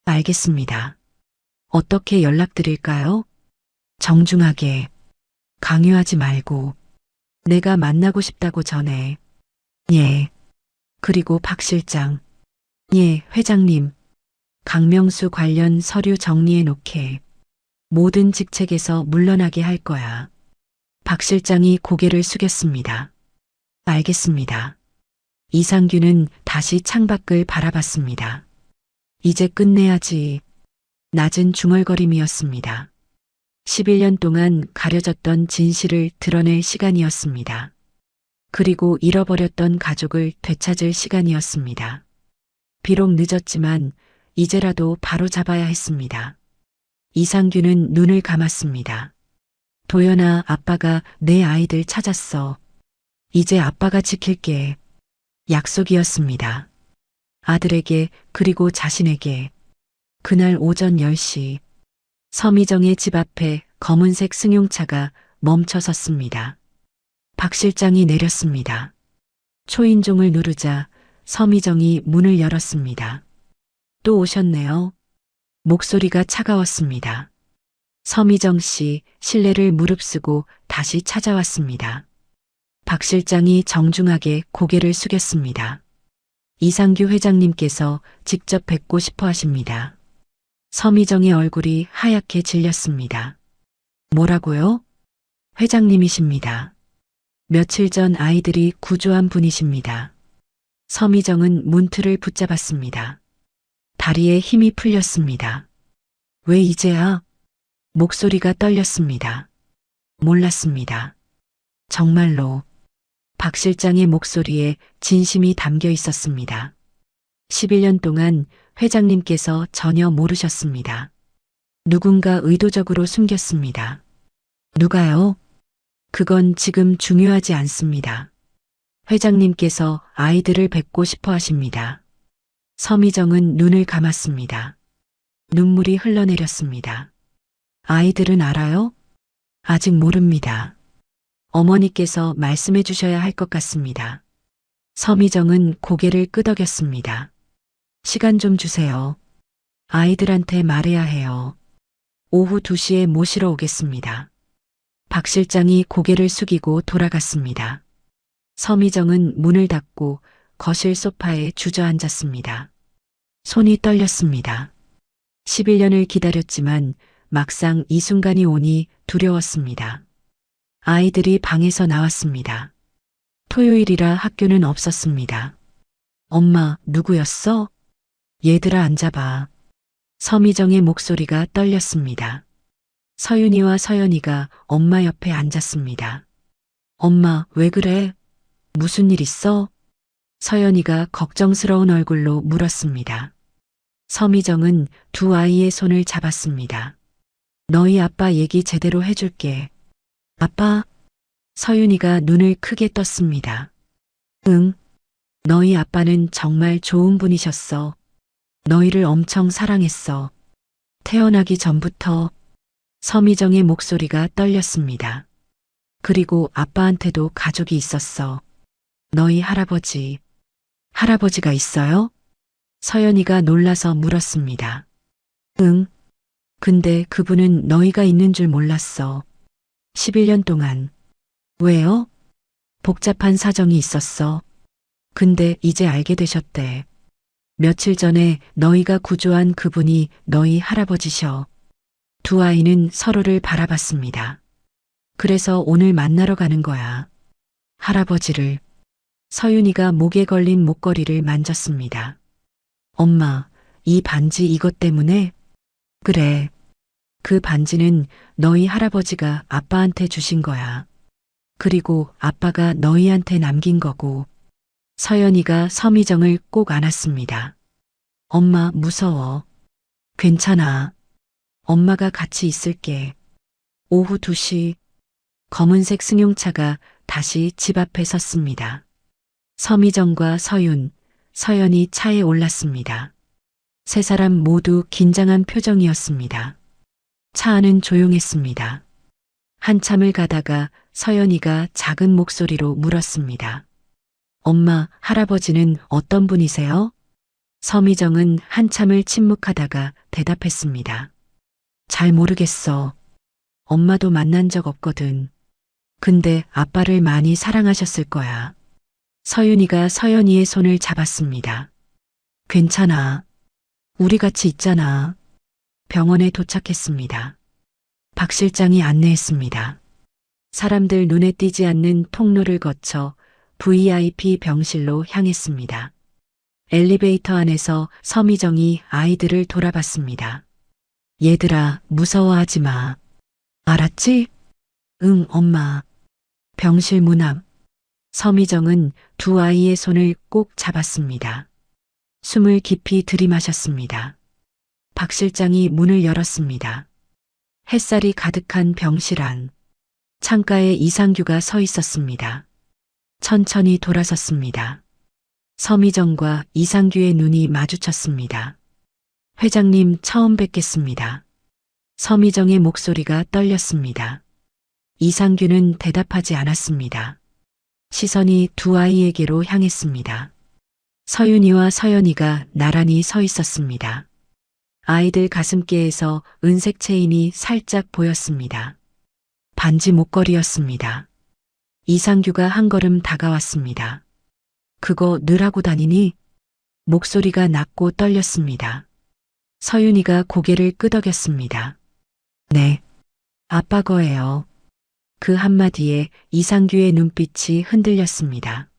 알겠습니다. 어떻게 연락드릴까요? 정중하게. 강요하지 말고. 내가 만나고 싶다고 전해. 예. 그리고 박 실장. 예, 회장님. 강명수 관련 서류 정리해 놓게. 모든 직책에서 물러나게 할 거야. 박 실장이 고개를 숙였습니다. 알겠습니다. 이상규는 다시 창밖을 바라봤습니다. 이제 끝내야지. 낮은 중얼거림이었습니다. 11년 동안 가려졌던 진실을 드러낼 시간이었습니다. 그리고 잃어버렸던 가족을 되찾을 시간이었습니다. 비록 늦었지만 이제라도 바로 잡아야 했습니다. 이상규는 눈을 감았습니다. 도연아, 아빠가 내 아이들 찾았어. 이제 아빠가 지킬게. 약속이었습니다. 아들에게 그리고 자신에게. 그날 오전 10시 서미정의 집 앞에 검은색 승용차가 멈춰 섰습니다. 박 실장이 내렸습니다. 초인종을 누르자 서미정이 문을 열었습니다. 또 오셨네요. 목소리가 차가웠습니다. 서미정 씨, 실례를 무릅쓰고 다시 찾아왔습니다. 박 실장이 정중하게 고개를 숙였습니다. 이상규 회장님께서 직접 뵙고 싶어 하십니다. 서미정의 얼굴이 하얗게 질렸습니다. 뭐라고요? 회장님이십니다. 며칠 전 아이들이 구조한 분이십니다. 서미정은 문틀을 붙잡았습니다. 다리에 힘이 풀렸습니다. 왜 이제야? 목소리가 떨렸습니다. 몰랐습니다. 정말로. 박 실장의 목소리에 진심이 담겨 있었습니다. 11년 동안 회장님께서 전혀 모르셨습니다. 누군가 의도적으로 숨겼습니다. 누가요? 그건 지금 중요하지 않습니다. 회장님께서 아이들을 뵙고 싶어 하십니다. 서미정은 눈을 감았습니다. 눈물이 흘러내렸습니다. 아이들은 알아요? 아직 모릅니다. 어머니께서 말씀해 주셔야 할 것 같습니다. 서미정은 고개를 끄덕였습니다. 시간 좀 주세요. 아이들한테 말해야 해요. 오후 2시에 모시러 오겠습니다. 박 실장이 고개를 숙이고 돌아갔습니다. 서미정은 문을 닫고 거실 소파에 주저앉았습니다. 손이 떨렸습니다. 11년을 기다렸지만 막상 이 순간이 오니 두려웠습니다. 아이들이 방에서 나왔습니다. 토요일이라 학교는 없었습니다. 엄마, 누구였어? 얘들아, 앉아봐. 서미정의 목소리가 떨렸습니다. 서윤이와 서연이가 엄마 옆에 앉았습니다. 엄마, 왜 그래? 무슨 일 있어? 서연이가 걱정스러운 얼굴로 물었습니다. 서미정은 두 아이의 손을 잡았습니다. 너희 아빠 얘기 제대로 해줄게. 아빠? 서윤이가 눈을 크게 떴습니다. 응. 너희 아빠는 정말 좋은 분이셨어. 너희를 엄청 사랑했어. 태어나기 전부터. 서미정의 목소리가 떨렸습니다. 그리고 아빠한테도 가족이 있었어. 너희 할아버지. 할아버지가 있어요? 서연이가 놀라서 물었습니다. 응. 근데 그분은 너희가 있는 줄 몰랐어. 11년 동안. 왜요? 복잡한 사정이 있었어. 근데 이제 알게 되셨대. 며칠 전에 너희가 구조한 그분이 너희 할아버지셔. 두 아이는 서로를 바라봤습니다. 그래서 오늘 만나러 가는 거야. 할아버지를. 서윤이가 목에 걸린 목걸이를 만졌습니다. 엄마, 이 반지 이것 때문에? 그래. 그 반지는 너희 할아버지가 아빠한테 주신 거야. 그리고 아빠가 너희한테 남긴 거고. 서연이가 서미정을 꼭 안았습니다. 엄마, 무서워. 괜찮아. 엄마가 같이 있을게. 오후 2시 검은색 승용차가 다시 집 앞에 섰습니다. 서미정과 서윤, 서연이 차에 올랐습니다. 세 사람 모두 긴장한 표정이었습니다. 차 안은 조용했습니다. 한참을 가다가 서연이가 작은 목소리로 물었습니다. 엄마, 할아버지는 어떤 분이세요? 서미정은 한참을 침묵하다가 대답했습니다. 잘 모르겠어. 엄마도 만난 적 없거든. 근데 아빠를 많이 사랑하셨을 거야. 서윤이가 서연이의 손을 잡았습니다. 괜찮아. 우리 같이 있잖아. 병원에 도착했습니다. 박 실장이 안내했습니다. 사람들 눈에 띄지 않는 통로를 거쳐 VIP 병실로 향했습니다. 엘리베이터 안에서 서미정이 아이들을 돌아봤습니다. 얘들아, 무서워하지 마. 알았지? 응, 엄마. 병실 문 앞. 서미정은 두 아이의 손을 꼭 잡았습니다. 숨을 깊이 들이마셨습니다. 박 실장이 문을 열었습니다. 햇살이 가득한 병실 안. 창가에 이상규가 서 있었습니다. 천천히 돌아섰습니다. 서미정과 이상규의 눈이 마주쳤습니다. 회장님, 처음 뵙겠습니다. 서미정의 목소리가 떨렸습니다. 이상규는 대답하지 않았습니다. 시선이 두 아이에게로 향했습니다. 서윤이와 서연이가 나란히 서 있었습니다. 아이들 가슴께에서 은색 체인이 살짝 보였습니다. 반지 목걸이였습니다. 이상규가 한 걸음 다가왔습니다. 그거 늘 하고 다니니? 목소리가 낮고 떨렸습니다. 서윤이가 고개를 끄덕였습니다. 네. 아빠 거예요. 그 한마디에 이상규의 눈빛이 흔들렸습니다.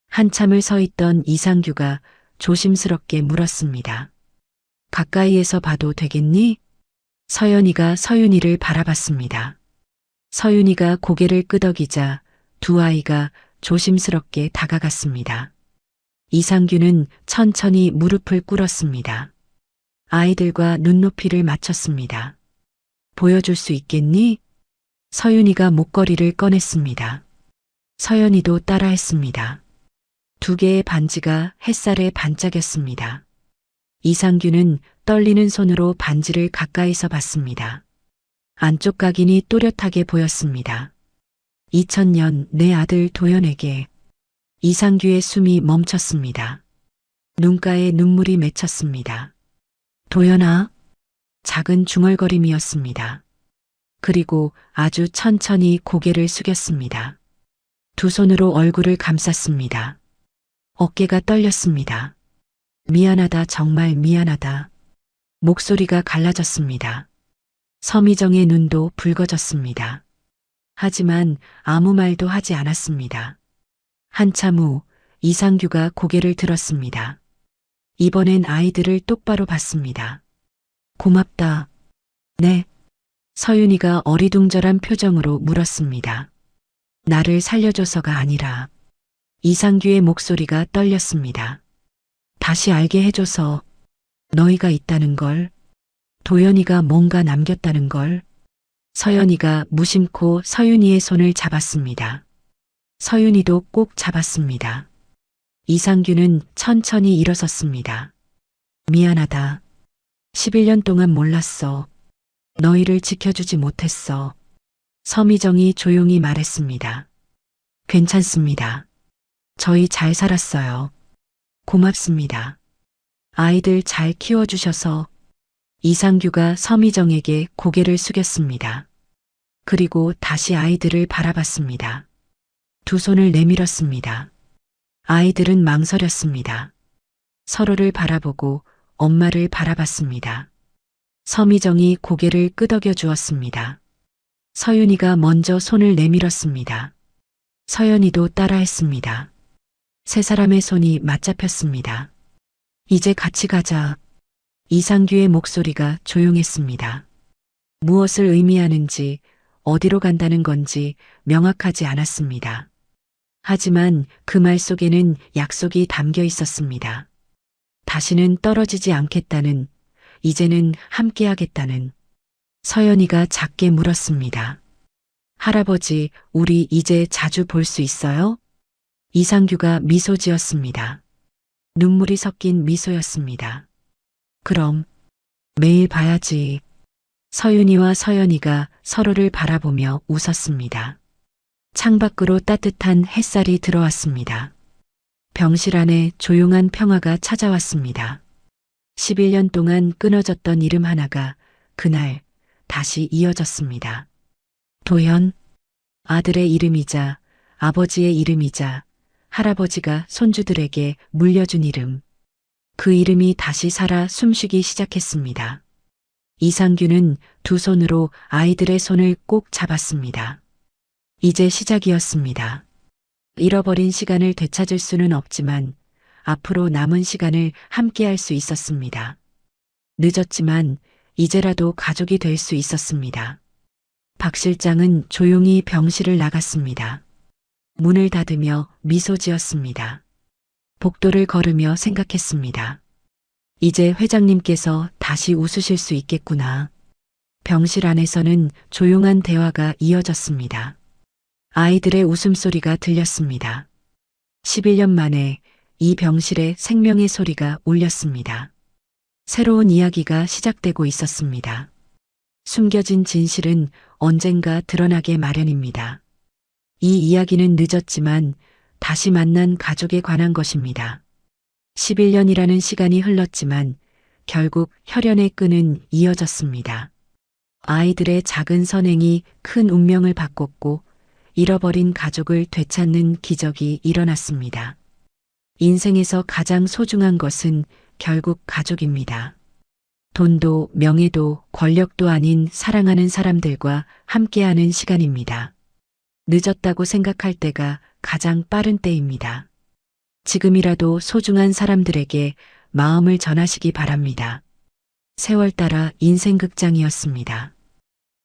한참을 서 있던 이상규가 조심스럽게 물었습니다. 가까이에서 봐도 되겠니? 서연이가 서윤이를 바라봤습니다. 서윤이가 고개를 끄덕이자 두 아이가 조심스럽게 다가갔습니다. 이상규는 천천히 무릎을 꿇었습니다. 아이들과 눈높이를 맞췄습니다. 보여줄 수 있겠니? 서윤이가 목걸이를 꺼냈습니다. 서연이도 따라했습니다. 두 개의 반지가 햇살에 반짝였습니다. 이상규는 떨리는 손으로 반지를 가까이서 봤습니다. 안쪽 각인이 또렷하게 보였습니다. 2000년 내 아들 도연에게. 이상규의 숨이 멈췄습니다. 눈가에 눈물이 맺혔습니다. 도연아. 작은 중얼거림이었습니다. 그리고 아주 천천히 고개를 숙였습니다. 두 손으로 얼굴을 감쌌습니다. 어깨가 떨렸습니다. 미안하다, 정말 미안하다. 목소리가 갈라졌습니다. 서미정의 눈도 붉어졌습니다. 하지만 아무 말도 하지 않았습니다. 한참 후 이상규가 고개를 들었습니다. 이번엔 아이들을 똑바로 봤습니다. 고맙다. 네. 서윤이가 어리둥절한 표정으로 물었습니다. 나를 살려줘서가 아니라 이상규의 목소리가 떨렸습니다. 다시 알게 해줘서 너희가 있다는 걸, 도연이가 뭔가 남겼다는 걸. 서연이가 무심코 서윤이의 손을 잡았습니다. 서윤이도 꼭 잡았습니다. 이상규는 천천히 일어섰습니다. 미안하다. 11년 동안 몰랐어. 너희를 지켜주지 못했어. 서미정이 조용히 말했습니다. 괜찮습니다. 저희 잘 살았어요. 고맙습니다. 아이들 잘 키워주셔서. 이상규가 서미정에게 고개를 숙였습니다. 그리고 다시 아이들을 바라봤습니다. 두 손을 내밀었습니다. 아이들은 망설였습니다. 서로를 바라보고 엄마를 바라봤습니다. 서미정이 고개를 끄덕여 주었습니다. 서윤이가 먼저 손을 내밀었습니다. 서연이도 따라했습니다. 세 사람의 손이 맞잡혔습니다. 이제 같이 가자. 이상규의 목소리가 조용했습니다. 무엇을 의미하는지, 어디로 간다는 건지 명확하지 않았습니다. 하지만 그 말 속에는 약속이 담겨 있었습니다. 다시는 떨어지지 않겠다는, 이제는 함께하겠다는. 서연이가 작게 물었습니다. 할아버지, 우리 이제 자주 볼 수 있어요? 이상규가 미소 지었습니다. 눈물이 섞인 미소였습니다. 그럼 매일 봐야지. 서윤이와 서연이가 서로를 바라보며 웃었습니다. 창밖으로 따뜻한 햇살이 들어왔습니다. 병실 안에 조용한 평화가 찾아왔습니다. 11년 동안 끊어졌던 이름 하나가 그날 다시 이어졌습니다. 도현, 아들의 이름이자 아버지의 이름이자 할아버지가 손주들에게 물려준 이름. 그 이름이 다시 살아 숨쉬기 시작했습니다. 이상규는 두 손으로 아이들의 손을 꼭 잡았습니다. 이제 시작이었습니다. 잃어버린 시간을 되찾을 수는 없지만 앞으로 남은 시간을 함께할 수 있었습니다. 늦었지만 이제라도 가족이 될 수 있었습니다. 박 실장은 조용히 병실을 나갔습니다. 문을 닫으며 미소 지었습니다. 복도를 걸으며 생각했습니다. 이제 회장님께서 다시 웃으실 수 있겠구나. 병실 안에서는 조용한 대화가 이어졌습니다. 아이들의 웃음소리가 들렸습니다. 11년 만에 이 병실에 생명의 소리가 울렸습니다. 새로운 이야기가 시작되고 있었습니다. 숨겨진 진실은 언젠가 드러나게 마련입니다. 이 이야기는 늦었지만 다시 만난 가족에 관한 것입니다. 11년이라는 시간이 흘렀지만 결국 혈연의 끈은 이어졌습니다. 아이들의 작은 선행이 큰 운명을 바꿨고 잃어버린 가족을 되찾는 기적이 일어났습니다. 인생에서 가장 소중한 것은 결국 가족입니다. 돈도 명예도 권력도 아닌 사랑하는 사람들과 함께하는 시간입니다. 늦었다고 생각할 때가 가장 빠른 때입니다. 지금이라도 소중한 사람들에게 마음을 전하시기 바랍니다. 세월 따라 인생극장이었습니다.